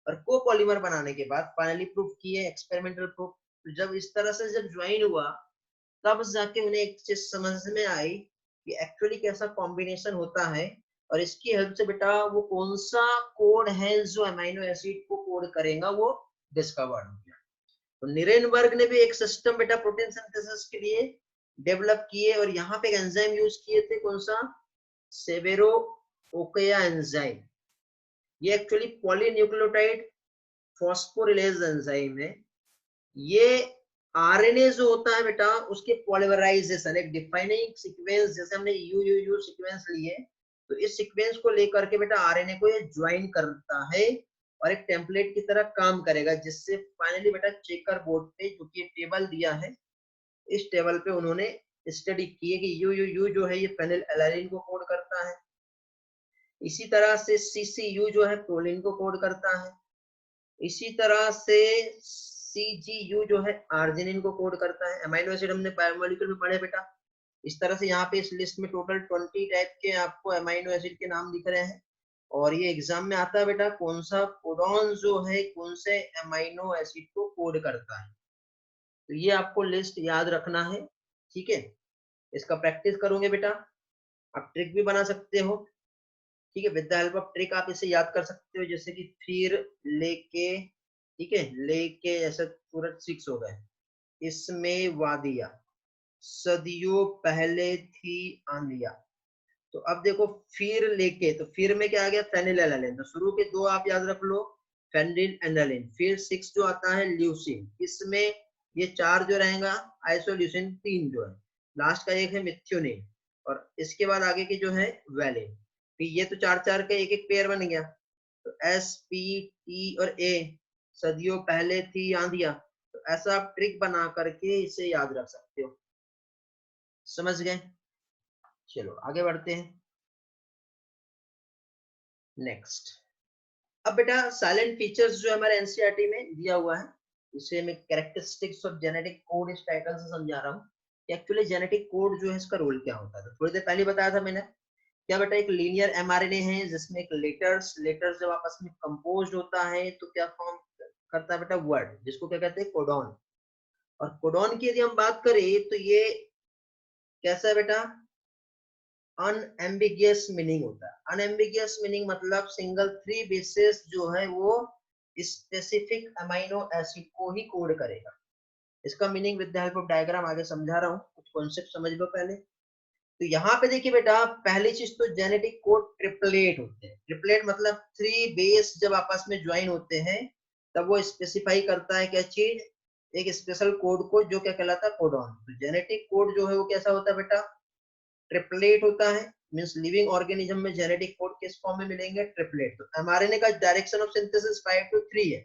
S1: और कोपॉलीमर बनाने के बाद फाइनली प्रूफ किए, एक्सपेरिमेंटल प्रूफ। जब इस तरह से जब ज्वाइन हुआ तब जाके उन्हें एक चीज समझ में आई कि एक्चुअली कैसा कॉम्बिनेशन होता है और इसकी हेल्प से बेटा वो कौन सा कोड है जो अमीनो एसिड को कोड करेगा वो डिस्कवर्ड हो गया। तो निरेनबर्ग ने भी एक सिस्टम बेटा प्रोटीन सिंथेसिस के लिए डेवलप किए और यहाँ पे एक एंजाइम यूज किए थे, कौन सा? Severo Ochoa enzyme. ये एक्चुअली पॉलीन्यूक्लियोटाइड फॉस्फोरिलेज एंजाइम है। ये आरएनए जो होता है बेटा उसके पॉलीमराइजेशन, एक डिफाइनिंग सीक्वेंस, जैसे हमने यू सीक्वेंस लिए, तो इस सीक्वेंस को लेकर के बेटा आरएनए को ये ज्वाइन करता है और एक टेम्पलेट की तरह काम करेगा, जिससे फाइनली बेटा चेकर बोर्ड पे जो कि टेबल दिया है, इस टेबल पे उन्होंने स्टडी की है कि यू जो है ये फेनिल एलानिन को कोड करता है, इसी तरह से CCU जो है प्रोलिन को कोड करता है, इसी तरह से CGU जो है आर्जिनिन को कोड करता है। अमीनो एसिड हमने बायोमोलिक्यूल में पढ़े बेटा। इस तरह से यहाँ पे इस लिस्ट में टोटल 20 टाइप के आपको अमीनो एसिड के नाम दिख रहे हैं, और ये एग्जाम में आता है बेटा कौन सा कोडॉन जो है कौन से अमीनो एसिड को कोड करता है, तो ये आपको लिस्ट याद रखना है, ठीक है। इसका प्रैक्टिस करोगे बेटा, आप ट्रिक भी बना सकते हो, ठीक है, with the help of trick आप इसे याद कर सकते हो, जैसे कि फिर लेके, ठीक है, लेके ऐसा पूरा 6 हो गए, इसमें वादिया, सदियों पहले थी आंधिया। तो अब देखो फिर लेके, तो फिर में क्या आ गया फेनिलएलानिन, तो शुरू के 2 आप याद रख लो, फेनिलएलानिन, फिर 6 जो आता है ल्यूसिन, इसमें ये 4 जो रहेगा, आइसोल्यूसिन 3 जो है, लास्ट का 1 है मिथ्योनिन, और इसके बाद आगे की जो है वैलिन, फिर ये तो 4 का एक एक पेयर बन गया, तो S P T और A, सदियों पहले थी आंधिया, तो ऐसा आप ट्रिक बना करके इसे याद रख सकते हो, समझ गए। चलो आगे बढ़ते हैं नेक्स्ट। अब बेटा साइलेंट फीचर्स जो हमारे एनसीईआरटी में दिया हुआ है, इसे मैं कैरेक्टरिस्टिक्स ऑफ जेनेटिक कोड इस टाइटल से समझा रहा हूँ कि एक्चुअली जेनेटिक कोड जो है इसका रोल क्या होता है। तो थोड़ी देर पहले बताया था मैंने, क्या बेटा एक लीनियर एमआरएनए है जिसमें एक लेटर्स जब आपस में कंपोज होता है तो क्या फॉर्म करता है बेटा वर्ड, जिसको क्या कहते हैं कोडॉन। और कोडॉन की यदि हम बात करें तो ये कैसा है बेटा, अनएम्बिगियस मीनिंग होता है। अनएम्बिगियस मीनिंग मतलब सिंगल 3 बेसिस जो है वो स्पेसिफिक अमीनो एसिड को ही कोड करेगा। इसका meaning with the help of diagram आगे समझा रहा हूँ, कुछ कॉन्सेप्ट समझ लो पहले। तो यहाँ पे देखिए बेटा पहली चीज तो जेनेटिक कोड ट्रिपलेट होते हैं। ट्रिपलेट मतलब 3 बेस जब आपस में ज्वाइन होते हैं तब वो स्पेसिफाई करता है क्या चीज, एक स्पेशल कोड को, जो क्या कहलाता है कोडॉन। तो जेनेटिक कोड जो है वो कैसा होता है बेटा, ट्रिपलेट होता है, मींस लिविंग ऑर्गेनिज्म में जेनेटिक कोड किस फॉर्म में मिलेंगे, ट्रिपलेट। तो एमआरएनए का डायरेक्शन ऑफ सिंथेसिस 5 to 3 है,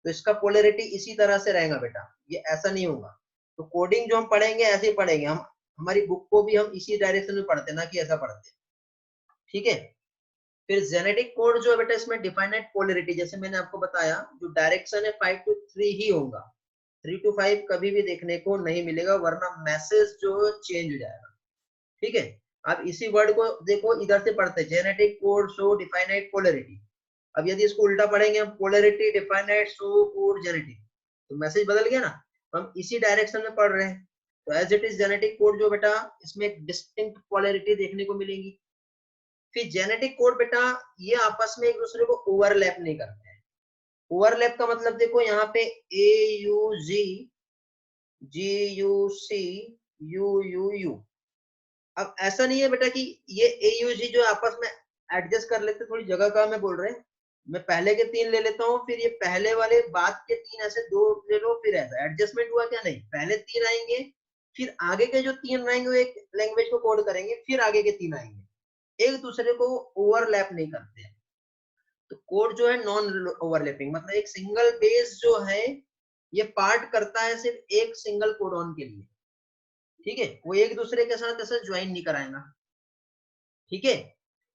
S1: तो इसका पोलैरिटी इसी तरह से रहेगा बेटा, ये ऐसा नहीं होगा। तो कोडिंग जो हम पढ़ेंगे ऐसे ही पढ़ेंगे हम, हमारी बुक को भी हम इसी डायरेक्शन में पढ़ते ना कि ऐसा पढ़ते, ठीक है। फिर जेनेटिक कोड जो है बेटा इसमें डिफाइनेट पोलैरिटी, जैसे मैंने आपको बताया जो डायरेक्शन है 5 to 3 ही होगा, 3 to 5 कभी भी देखने को नहीं मिलेगा, वरना मैसेज जो चेंज हो जाएगा, ठीक है। अब इसी वर्ड को देखो इधर से पढ़ते, genetic code show definite polarity. अब यदि इसको उल्टा पढ़ेंगे हम, polarity definite show code genetic, तो मैसेज बदल गया ना, हम इसी डायरेक्शन में पढ़ रहे हैं। तो as it is genetic code जो बेटा इसमें एक डिस्टिंक्ट पोलैरिटी देखने को मिलेगी। फिर जेनेटिक कोड बेटा ये आपस में एक दूसरे को ओवरलैप नहीं करते हैं। ओवरलैप का मतलब देखो यहाँ पे AUG GUC UUU, अब ऐसा नहीं है बेटा कि ये AUG जो आपस में एडजस्ट कर लेते, थोड़ी जगह का मैं बोल रहे हैं, मैं पहले के 3 ले लेता हूँ, फिर ये पहले वाले बाद के 3 ऐसे 2 ले लो, फिर ऐसा एडजस्टमेंट हुआ क्या, नहीं, पहले 3 आएंगे, फिर आगे के जो 3 रहेंगे वो एक लैंग्वेज को कोड करेंगे, फिर आगे के 3 आएंगे, एक दूसरे को ओवरलैप नहीं करते हैं। तो कोड जो है नॉन ओवरलैपिंग, मतलब एक सिंगल बेस जो है ये पार्ट करता है सिर्फ एक सिंगल कोडॉन के लिए, ठीक है, वो एक दूसरे के साथ ऐसे ज्वाइन नहीं कराएगा, ठीक है।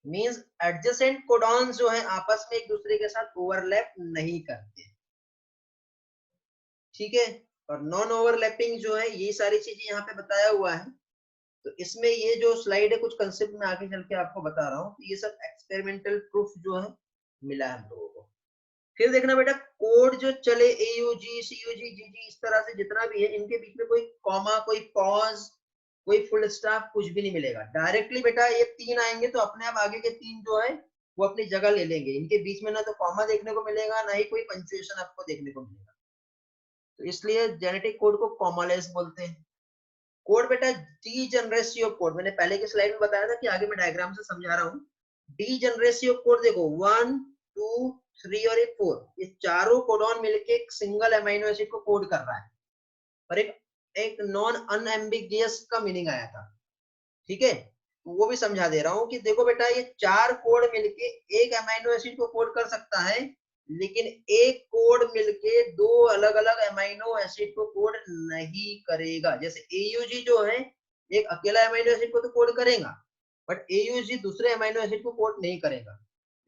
S1: मींस एडजेसेंट कोडॉन्स जो है आपस में एक दूसरे के साथ ओवरलैप नहीं करते, ठीक है। और नॉन ओवरलैपिंग जो है ये सारी चीजें यहाँ पे बताया हुआ है। तो इसमें ये जो स्लाइड है कुछ कंसेप्ट में आगे चल के आपको बता रहा हूँ, तो ये सब एक्सपेरिमेंटल प्रूफ जो है मिला है हम लोगों को। फिर देखना बेटा कोड जो चले AUG CUG GG इस तरह से जितना भी है, इनके बीच में कोई कॉमा, कोई पॉज, कोई फुल स्टॉप कुछ भी नहीं मिलेगा, डायरेक्टली बेटा ये 3 आएंगे तो अपने आप आगे के 3 जो है वो अपनी जगह ले लेंगे, इनके बीच में ना तो कॉमा देखने को मिलेगा ना ही कोई पंक्चुएशन आपको देखने को मिलेगा। तो इसलिए जेनेटिक कोड को कॉमालेस बोलते हैं। कोड बेटा डीजेनरेसी ऑफ कोड, मैंने पहले की स्लाइड में बताया था कि आगे मैं डायग्राम से समझा रहा हूँ। डीजेनरेसी ऑफ कोड देखो 1 2 3 और 4, ये चारों कोडॉन मिलके एक सिंगल अमीनो एसिड को कोड कर रहा है, और एक एक नॉन अनएम्बिगियस का मीनिंग आया था, ठीक है, वो भी समझा दे रहा हूँ कि देखो बेटा ये 4 कोड मिलके एक अमाइनो एसिड को कोड कर सकता है, लेकिन एक कोड मिलके 2 अलग अलग अमाइनो एसिड को कोड नहीं करेगा। जैसे AUG जो है एक अकेला अमाइनो एसिड को तो कोड करेगा, बट AUG दूसरे अमाइनो एसिड को कोड नहीं करेगा,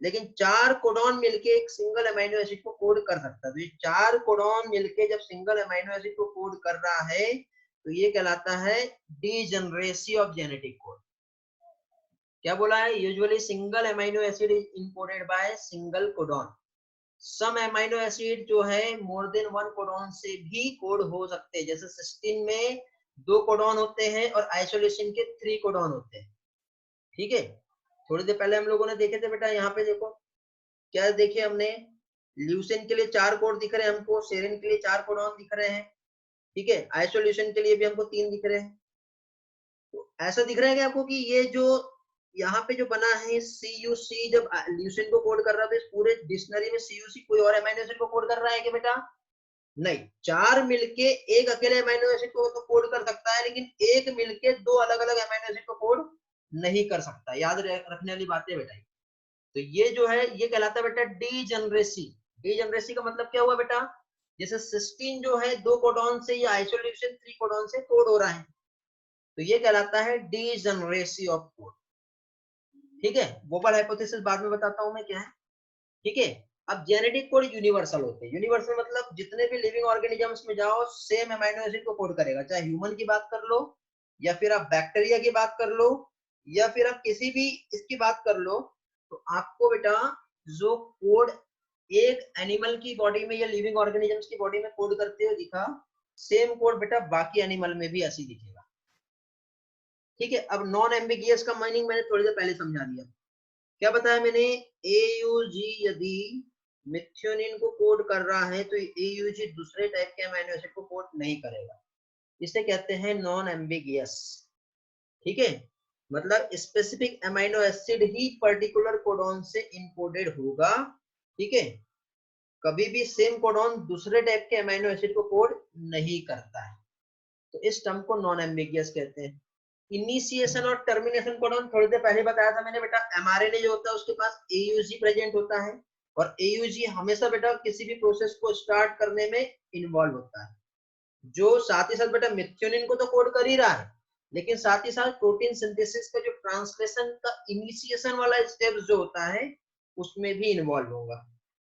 S1: लेकिन 4 कोडॉन मिलके एक सिंगल अमाइनो एसिड को कोड कर सकता है। तो ये 4 कोडॉन मिलके जब सिंगल अमाइनो एसिड को कोड कर रहा है तो ये कहलाता है डीजनरेसी ऑफ जेनेटिक कोड। क्या बोला है? Usually single amino acid is encoded by single codon. Some amino acid जो है मोर देन 1 कोडॉन से भी कोड हो सकते हैं। जैसे सिस्टीन में 2 कोडॉन होते हैं और आइसोलेशन के 3 कोडॉन होते हैं, ठीक है। थोड़ी देर पहले हम लोगों ने देखे थे बेटा, यहाँ पे देखो क्या देखे हमने, ल्यूसिन के लिए 4 कोड दिख रहे हैं हमको, सेरिन के लिए 4 कोडॉन दिख रहे हैं, ठीक है। आइसोल्यूशन के लिए भी हमको 3 दिख रहे हैं। तो ऐसा दिख रहा है कि आपको कि ये जो यहाँ पे जो बना है CUC, जब ल्यूसिन को कोड कर रहा है तो इस पूरे डिक्शनरी में CUC कोई और अमीनो एसिड को कोड कर रहा है क्या बेटा? नहीं, 4 मिलके एक अकेले अमीनो एसिड को तो कोड कर सकता है, लेकिन एक मिलके 2 अलग अलग अमीनो एसिड को कोड नहीं कर सकता। याद रखने वाली बातें बेटा। तो ये जो है ये कहलाता है बेटा डीजनरेसी। डीजनरेसी का मतलब क्या हुआ बेटा? जैसे सिस्टीन जो है 2 कोडॉन से या आइसोल्यूशन 3 कोडॉन से कोड हो रहा है, तो ये कहलाता है डीजनरेसी ऑफ कोड, ठीक है। वोबल हाइपोथेसिस बाद में बताता हूं मैं क्या है, ठीक है। अब जेनेटिक कोड यूनिवर्सल होते हैं। यूनिवर्सल मतलब जितने भी लिविंग ऑर्गेनिजम्स में जाओ सेम अमीनो एसिड को कोड करेगा, चाहे ह्यूमन की बात कर लो या फिर आप बैक्टीरिया की बात कर लो या फिर आप किसी भी इसकी बात कर लो, तो आपको बेटा जो कोड एक एनिमल की बॉडी में या लिविंग ऑर्गेनिजम्स की बॉडी में कोड करते हुए दिखा, सेम कोड बेटा बाकी एनिमल में भी ऐसे दिखेगा, ठीक है। अब नॉन एम्बिगियस का मीनिंग मैंने थोड़ी देर पहले समझा दिया। क्या बताया मैंने? AUG यदि मिथ्योनिन को कोड कर रहा है तो AUG दूसरे टाइप के अमीनो एसिड को कोड नहीं करेगा, इसे कहते हैं नॉन एम्बिगियस, ठीक है। मतलब स्पेसिफिक अमीनो एसिड ही पर्टिकुलर कोडॉन से इनकोडेड होगा, ठीक है। कभी भी सेम कोडॉन दूसरे टाइप के अमीनो एसिड को कोड नहीं करता है, तो इस टर्म को नॉन एम्बिगियस कहते हैं। इनिशिएशन और टर्मिनेशन कोडॉन थोड़ी देर पहले बताया था मैंने बेटा। एमआरएनए जो होता है उसके पास AUG प्रेजेंट होता है, और AUG हमेशा बेटा किसी भी प्रोसेस को स्टार्ट करने में इन्वॉल्व होता है, जो साथ ही साथ बेटा मिथ्योनिन को तो कोड कर ही रहा है, लेकिन साथ ही साथ प्रोटीन सिंथेसिस का जो ट्रांसलेशन का इनिशिएशन वाला स्टेप जो होता है उसमें भी इन्वॉल्व होगा।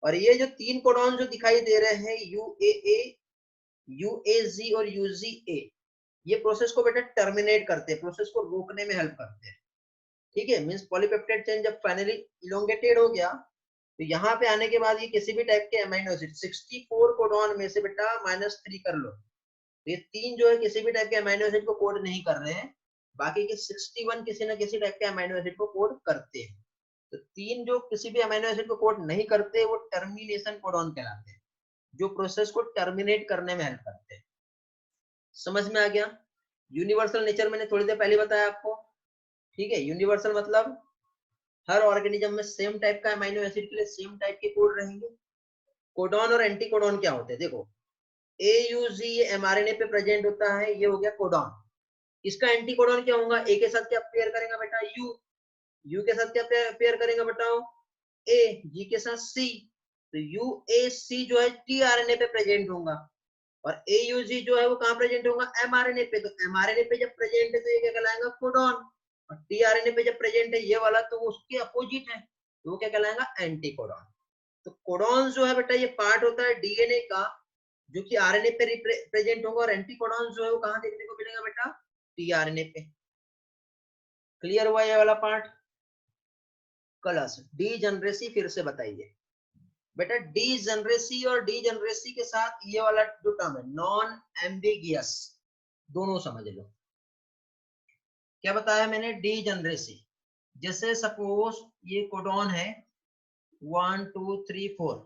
S1: और ये जो 3 कोडॉन जो दिखाई दे रहे हैं UAA, UAG और UGA, ये प्रोसेस को बेटा टर्मिनेट करते हैं, प्रोसेस को रोकने में हेल्प करते हैं, ठीक है। मींस पॉलीपेप्टाइड चेन जब फाइनली इलोंगेटेड हो गया तो यहाँ पे आने के बाद ये किसी भी टाइप के अमीनो एसिड 64 कोडॉन में से बेटा -3 कर लो, तो ये 3 जो है किसी भी टाइप के अमीनो एसिड को कोड नहीं कर रहे हैं, बाकी के 61 किसी ना किसी टाइप के अमीनो एसिड को कोड करते हैं। तो 3 जो किसी भी अमीनो एसिड को कोड नहीं करते वो टर्मिनेशन कोडॉन कहलाते हैं, जो प्रोसेस को टर्मिनेट करने में हेल्प करते हैं। समझ में आ गया? यूनिवर्सल नेचर मैंने थोड़ी देर पहले बताया आपको, ठीक है। यूनिवर्सल मतलब हर ऑर्गेनिज्म में सेम टाइप का अमीनो एसिड के लिए सेम टाइप के कोड रहेंगे। कोडॉन और एंटी कोडॉन क्या होते हैं? देखो AUG ये mRNA पे प्रेजेंट होता है, ये हो गया कोडॉन। इसका एंटी कोडॉन क्या होगा? ए के साथ क्या पेयर करेगा बेटा? यू के साथ क्या पेयर करेगा बताओ? A, G के साथ C, तो UAC जो है tRNA पे प्रेजेंट होगा, और AUG जो है वो कहाँ प्रेजेंट होगा? mRNA पे। तो mRNA पे जब प्रेजेंट है तो ये क्या कहलाएगा? कोडॉन, और tRNA पे जब प्रेजेंट है ये वाला तो उसके अपोजिट है, तो वो क्या कहलाएगा? Anti codon. तो कोडॉन जो है बेटा ये पार्ट होता है DNA का, जो कि RNA पे रिप्रेजेंट होगा, और एंटी कोडॉन जो है वो कहाँ देखने को मिलेगा बेटा? tRNA पे। क्लियर हुआ ये वाला पार्ट? कलर्स डीजनरेसी फिर से बताइए बेटा। डीजनरेसी और डीजनरेसी के साथ ये वाला जो टर्म है नॉन एम्बिगियस, दोनों समझ लो। क्या बताया मैंने? डीजनरेसी, जैसे सपोज ये कोडॉन है 1 2 3 4,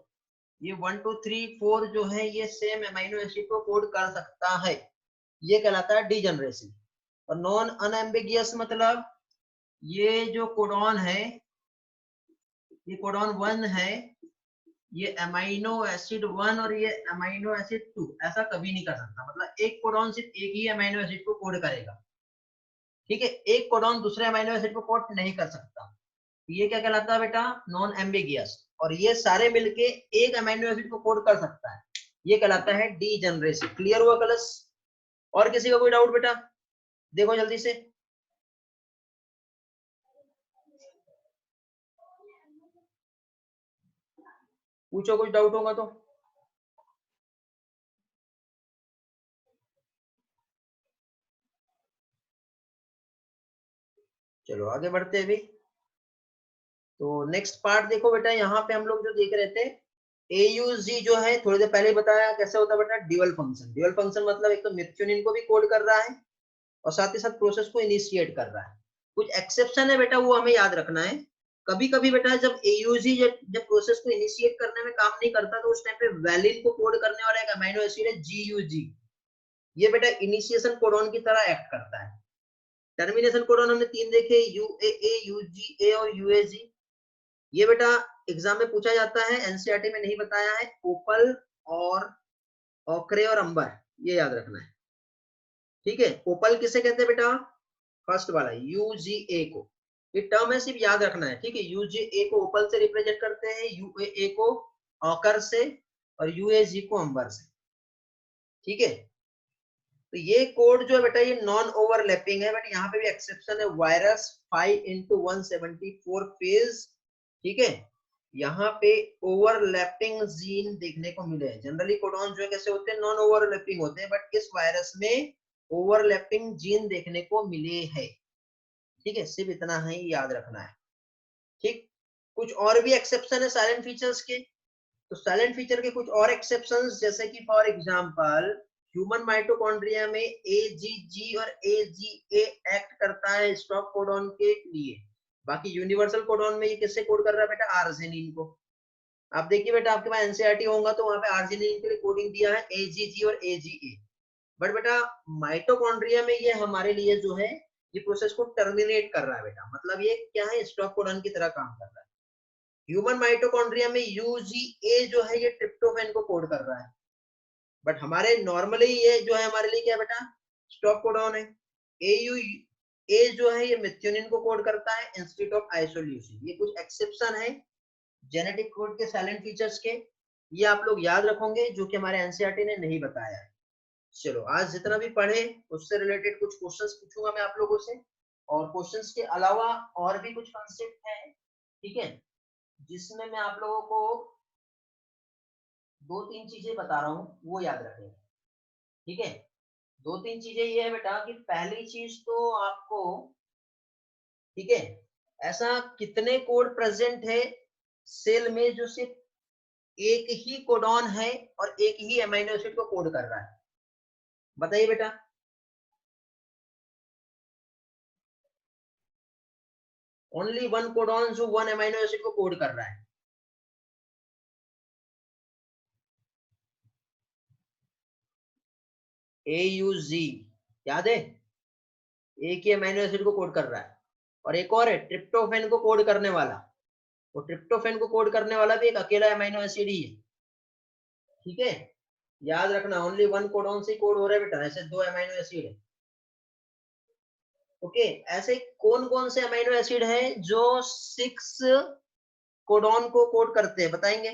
S1: ये 1 2 3 4 जो है ये सेम अमीनो एसिड को कोड कर सकता है, ये कहलाता है डीजनरेसी। और नॉन अनएम्बिगियस मतलब ये जो कोडॉन है, ये कोडॉन 1 है, ये अमाइनो एसिड 1 और ये अमाइनो एसिड 2 ऐसा कभी नहीं कर सकता। मतलब एक कोडॉन सिर्फ एक ही अमाइनो एसिड को कोड करेगा, ठीक है, एक कोडॉन दूसरे अमाइनो एसिड को कोड नहीं कर सकता। ये क्या कहलाता है बेटा, नॉन एम्बिगियस। और ये सारे मिलके एक अमाइनो एसिड को कोड कर सकता है, ये कहलाता है डीजनरेसी। क्लियर हुआ कलस? और किसी का कोई डाउट बेटा? देखो जल्दी से, पूछो कुछ डाउट होगा तो। चलो आगे बढ़ते हैं अभी। तो नेक्स्ट पार्ट देखो बेटा, यहाँ पे हम लोग जो देख रहे थे, AUG जो है थोड़ी देर पहले बताया कैसे होता है बेटा, ड्यूअल फंक्शन। ड्यूअल फंक्शन मतलब एक तो मेथियोनिन को भी कोड कर रहा है और साथ ही साथ प्रोसेस को इनिशिएट कर रहा है। कुछ एक्सेप्शन है बेटा, वो हमें याद रखना है। कभी कभी बेटा जब AUG जब प्रोसेस को इनिशिएट करने में काम नहीं करता, तो उस टाइम पे वैलिन को कोड करने वाला एक अमीनो एसिड है GUG। ये बेटा इनिशिएशन कोडॉन की तरह एक्ट करता है। टर्मिनेशन कोडॉन हमने 3 देखे, UAA, UGA और UAG। ये बेटा एग्जाम में पूछा जाता है, एनसीईआरटी में नहीं बताया है। ओपल और ओकरे और अंबर, ये याद रखना है, ठीक है। ओपल किसे कहते हैं बेटा, फर्स्ट वाला UGA को, ये टर्म है, सिर्फ याद रखना है, ठीक है। UGA को ओपल से रिप्रेजेंट करते हैं, UAA को ऑकर से और UAG को अंबर से, ठीक है। तो ये कोड जो है बेटा ये नॉन ओवरलैपिंग है, बट यहाँ पे भी एक्सेप्शन है, वायरस 5x174 फेज, ठीक है। यहाँ पे ओवरलैपिंग जीन देखने को मिले हैं। जनरली कोडॉन जो है कैसे होते हैं, नॉन ओवरलैपिंग होते हैं, बट इस वायरस में ओवरलैपिंग जीन देखने को मिले हैं, ठीक है। सिर्फ इतना ही याद रखना है, ठीक। कुछ और भी एक्सेप्शन है साइलेंट फीचर्स के। तो साइलेंट फीचर के कुछ और एक्सेप्शंस, जैसे कि फॉर एग्जांपल ह्यूमन माइटोकॉन्ड्रिया में AGG और AGA एक्ट करता है स्टॉप कोडॉन के लिए। बाकी यूनिवर्सल कोडॉन में ये किससे कोड कर रहा है बेटा, आर्जिनिन को। आप देखिए बेटा, आपके पास एनसीईआरटी होगा तो वहां पे आर्जिनिन के लिए कोडिंग दिया है AGG और AGA। बट बेटा माइटोकॉन्ड्रिया में ये हमारे लिए जो है ये प्रोसेस को टर्मिनेट कर रहा है बेटा, मतलब ये क्या है, स्टॉप कोडॉन की तरह काम कर रहा है। ह्यूमन माइटोकॉन्ड्रिया में UGA जो है ये ट्रिप्टोफैन को कोड कर रहा है, बट हमारे नॉर्मली ये जो है हमारे लिए क्या है बेटा, स्टॉप कोडॉन है। AUA जो है ये मेथियोनिन को कोड करता है इंस्टेड ऑफ आइसोल्यूसिन। ये कुछ एक्सेप्शन है जेनेटिक कोड के साइलेंट फीचर्स के, ये आप लोग याद रखोगे, जो कि हमारे एनसीईआरटी ने नहीं बताया है। चलो आज जितना भी पढ़े उससे रिलेटेड कुछ क्वेश्चंस पूछूंगा मैं आप लोगों से, और क्वेश्चंस के अलावा और भी कुछ कॉन्सेप्ट है, ठीक है, जिसमें मैं आप लोगों को 2-3 चीजें बता रहा हूँ, वो याद रखेंगे, ठीक है। 2-3 चीजें ये है बेटा कि पहली चीज तो आपको, ठीक है, ऐसा कितने कोड प्रेजेंट है सेल में जो सिर्फ एक ही कोडॉन है और एक ही अमीनो एसिड को कोड कर रहा है, बताइए बेटा। ओनली वन कोडॉन जो वन अमीनो एसिड को कोड कर रहा है। AUG याद है, एक ही अमीनो एसिड को कोड कर रहा है। और एक और है ट्रिप्टोफैन को कोड करने वाला, वो ट्रिप्टोफैन को कोड करने वाला भी एक अकेला अमीनो एसिड ही है, ठीक है। याद रखना ओनली वन कोडॉन से कोड हो रहा है बेटा, ऐसे 2 अमीनो एसिड है, ओके। ऐसे कौन कौन से अमीनो एसिड है जो 6 कोडॉन को कोड करते हैं, बताएंगे?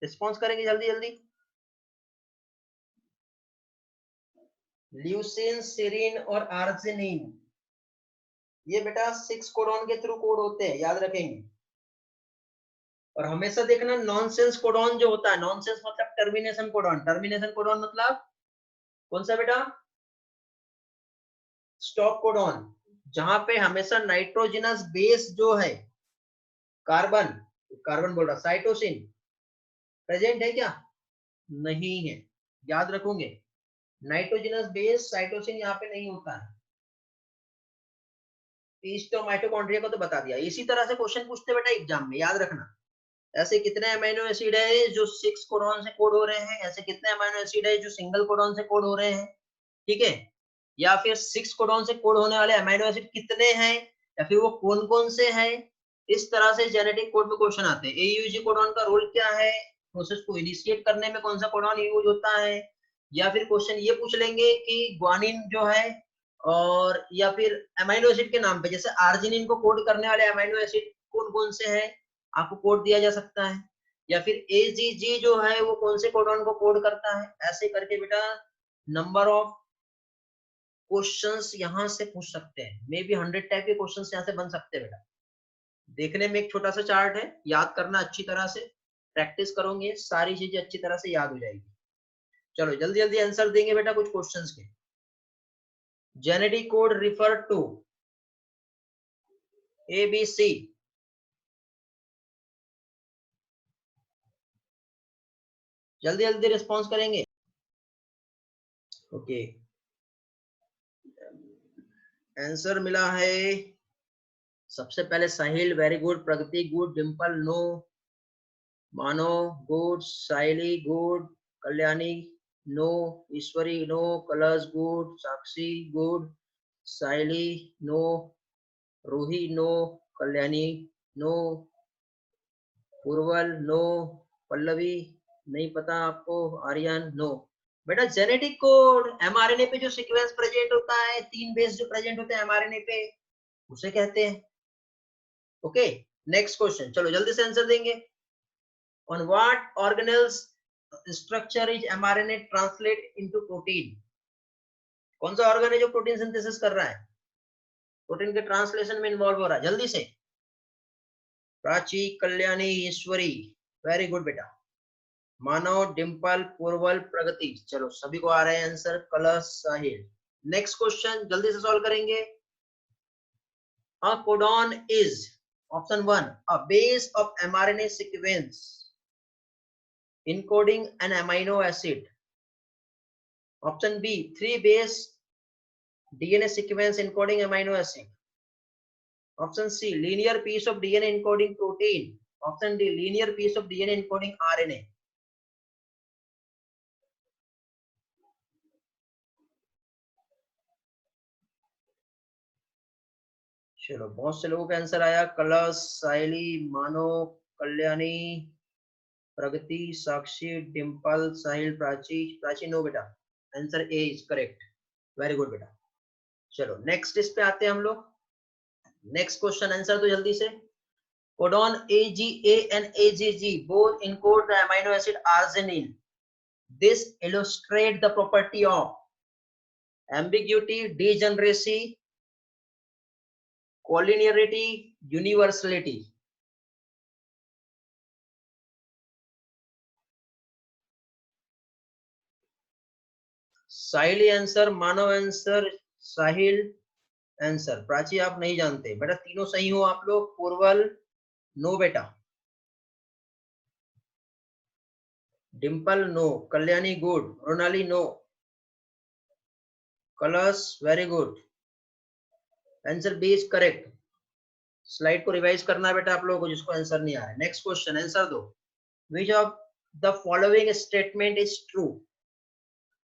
S1: रिस्पॉन्स करेंगे जल्दी जल्दी। ल्यूसीन, सेरीन और आर्जिनिन, ये बेटा 6 कोडॉन के थ्रू कोड होते हैं, याद रखेंगे। और हमेशा देखना नॉनसेंस कोडॉन जो होता है, नॉनसेंस मतलब टर्मिनेशन कोडॉन, टर्मिनेशन कोडॉन मतलब कौन सा बेटा, स्टॉप कोडॉन, जहां पे हमेशा नाइट्रोजनस बेस जो है, कार्बन, कार्बन बोल रहा, साइटोसिन प्रेजेंट है क्या, नहीं है, याद रखोगे। नाइट्रोजनस बेस साइटोसिन यहाँ पे नहीं होता है। तो माइटोकॉन्ड्रिया को तो बता दिया। इसी तरह से क्वेश्चन पूछते बेटा एग्जाम में, याद रखना। ऐसे कितने अमीनो एसिड है जो 6 कोडॉन से कोड हो रहे हैं, ऐसे कितने अमीनो एसिड है जो सिंगल कोडॉन से कोड हो रहे हैं, ठीक है। या फिर 6 कोडॉन से कोड होने वाले अमीनो एसिड कितने हैं, या फिर वो कौन कौन से हैं, इस तरह से जेनेटिक कोड में क्वेश्चन आते हैं। AUG कोडॉन का रोल क्या है, प्रोसेस को इनिशिएट करने में कौन सा कोडॉन यूज होता है, या फिर क्वेश्चन ये पूछ लेंगे कि ग्वानिन जो है और या फिर अमीनो एसिड के नाम पे, जैसे आर्जिनिन को कोड करने वाले अमीनो एसिड कौन कौन से हैं, आपको कोड दिया जा सकता है, या फिर AGG जो है वो कौन से कोडॉन को कोड करता है। ऐसे करके बेटा नंबर ऑफ क्वेश्चंस यहाँ से पूछ सकते हैं, मे बी 100 टाइप के क्वेश्चंस यहाँ से बन सकते हैं बेटा। देखने में एक छोटा सा चार्ट है, याद करना अच्छी तरह से, प्रैक्टिस करोगे सारी चीजें अच्छी तरह से याद हो जाएगी। चलो जल्दी जल्दी आंसर देंगे बेटा कुछ क्वेश्चंस के। Genetic code refer to ABC, जल्दी जल्दी रिस्पॉन्स करेंगे। ओके आंसर मिला है सबसे पहले Sahil very good, Pragati good, Dimple no, Mano good, Saili good, Kalyani no, Ishwari no, कलर्स गुड, Sakshi good, Saili no, Ruhi no, Kalyani no, Purval no, Pallavi नहीं पता आपको, आर्यन नो। बेटा जेनेटिक कोड mRNA पे जो सीक्वेंस प्रेजेंट होता है, 3 बेस जो प्रेजेंट होते हैं mRNA पे, उसे कहते हैं। ओके नेक्स्ट क्वेश्चन, चलो जल्दी से आंसर देंगे। On what organelles structure is mRNA translate into protein? कौन सा ऑर्गन है जो प्रोटीन सिंथेसिस कर रहा है, प्रोटीन के ट्रांसलेशन में इन्वॉल्व हो रहा है, जल्दी से। प्राची, कल्याणी, ईश्वरी वेरी गुड बेटा, मानव, डिम्पल, पूर्वल, प्रगति, चलो सभी को आ रहे हैं आंसर, कलश, साहिल। नेक्स्ट क्वेश्चन जल्दी से सॉल्व करेंगे। A codon is option 1 a base of mRNA sequence encoding an amino acid. Option B 3 base DNA sequence encoding amino acid. Option C linear piece of DNA encoding protein. Option D linear piece of DNA encoding RNA. चलो बहुत से लोगों का आंसर आया, कलश, साइली, मानो, कल्याणी, प्रगति, साक्षी, डिम्पल, साहिल, प्राची, प्राची नो बेटा, answer A is correct, very good बेटा। चलो नेक्स्ट इस पे आते हैं हम लोग। नेक्स्ट क्वेश्चन आंसर तो जल्दी से। Codon AGA and AGG both encode the amino acid arginine. This illustrates the property of ambiguity, degeneracy, collinearity, universality. Sahil answer, Manav answer, Sahil answer, Prachi आप नहीं जानते बेटा, तीनों सही हो आप लोग। पूर्वल नो बेटा, Dimple no, Kalyani good, Ronali no, Kalash very good, answer B is correct. Slide को रिवाइज करना बेटा आप लोगों को जिसको आंसर नहीं आ रहा है। नेक्स्ट क्वेश्चन आंसर दो। Which of the following statement is true?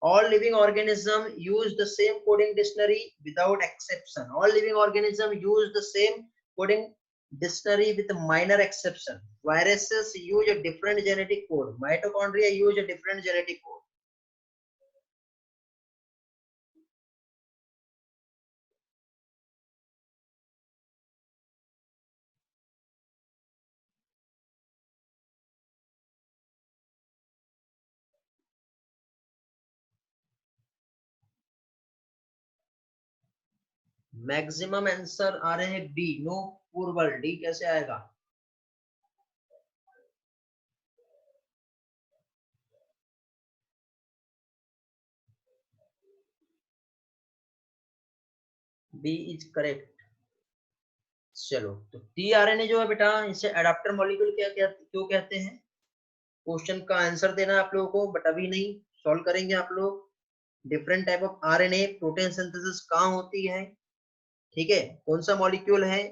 S1: All living organisms use the same coding dictionary without exception. All living organisms use the same coding dictionary with a minor exception. Viruses use a different genetic code. Mitochondria use a different genetic code. Maximum answer आ रहे हैं बी, नो पूर्वल, डी कैसे आएगा? B is correct. चलो तो टीआरएनए जो है बेटा, इसे एडाप्टर मॉलिक्यूल क्यों कहते हैं? क्वेश्चन का आंसर देना आप लोगों को, बट अभी नहीं, सॉल्व करेंगे आप लोग। Different type of RNA protein synthesis कहाँ होती है, ठीक है, कौन सा मॉलिक्यूल है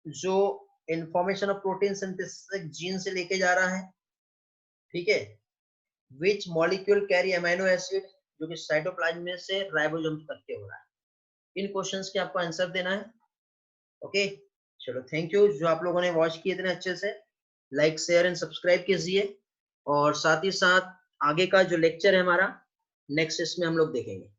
S1: जो information of protein synthesis gene से लेके जा रहा है, ठीक है, which molecule carry amino acid जो कि साइटोप्लाज्म में से राइबोसोम तक के हो रहा है। इन क्वेश्चंस के आपको आंसर देना है। ओके चलो थैंक यू जो आप लोगों ने वॉच किए इतने अच्छे से, लाइक शेयर एंड सब्सक्राइब कीजिए, और साथ ही साथ आगे का जो लेक्चर है हमारा नेक्स्ट इसमें हम लोग देखेंगे।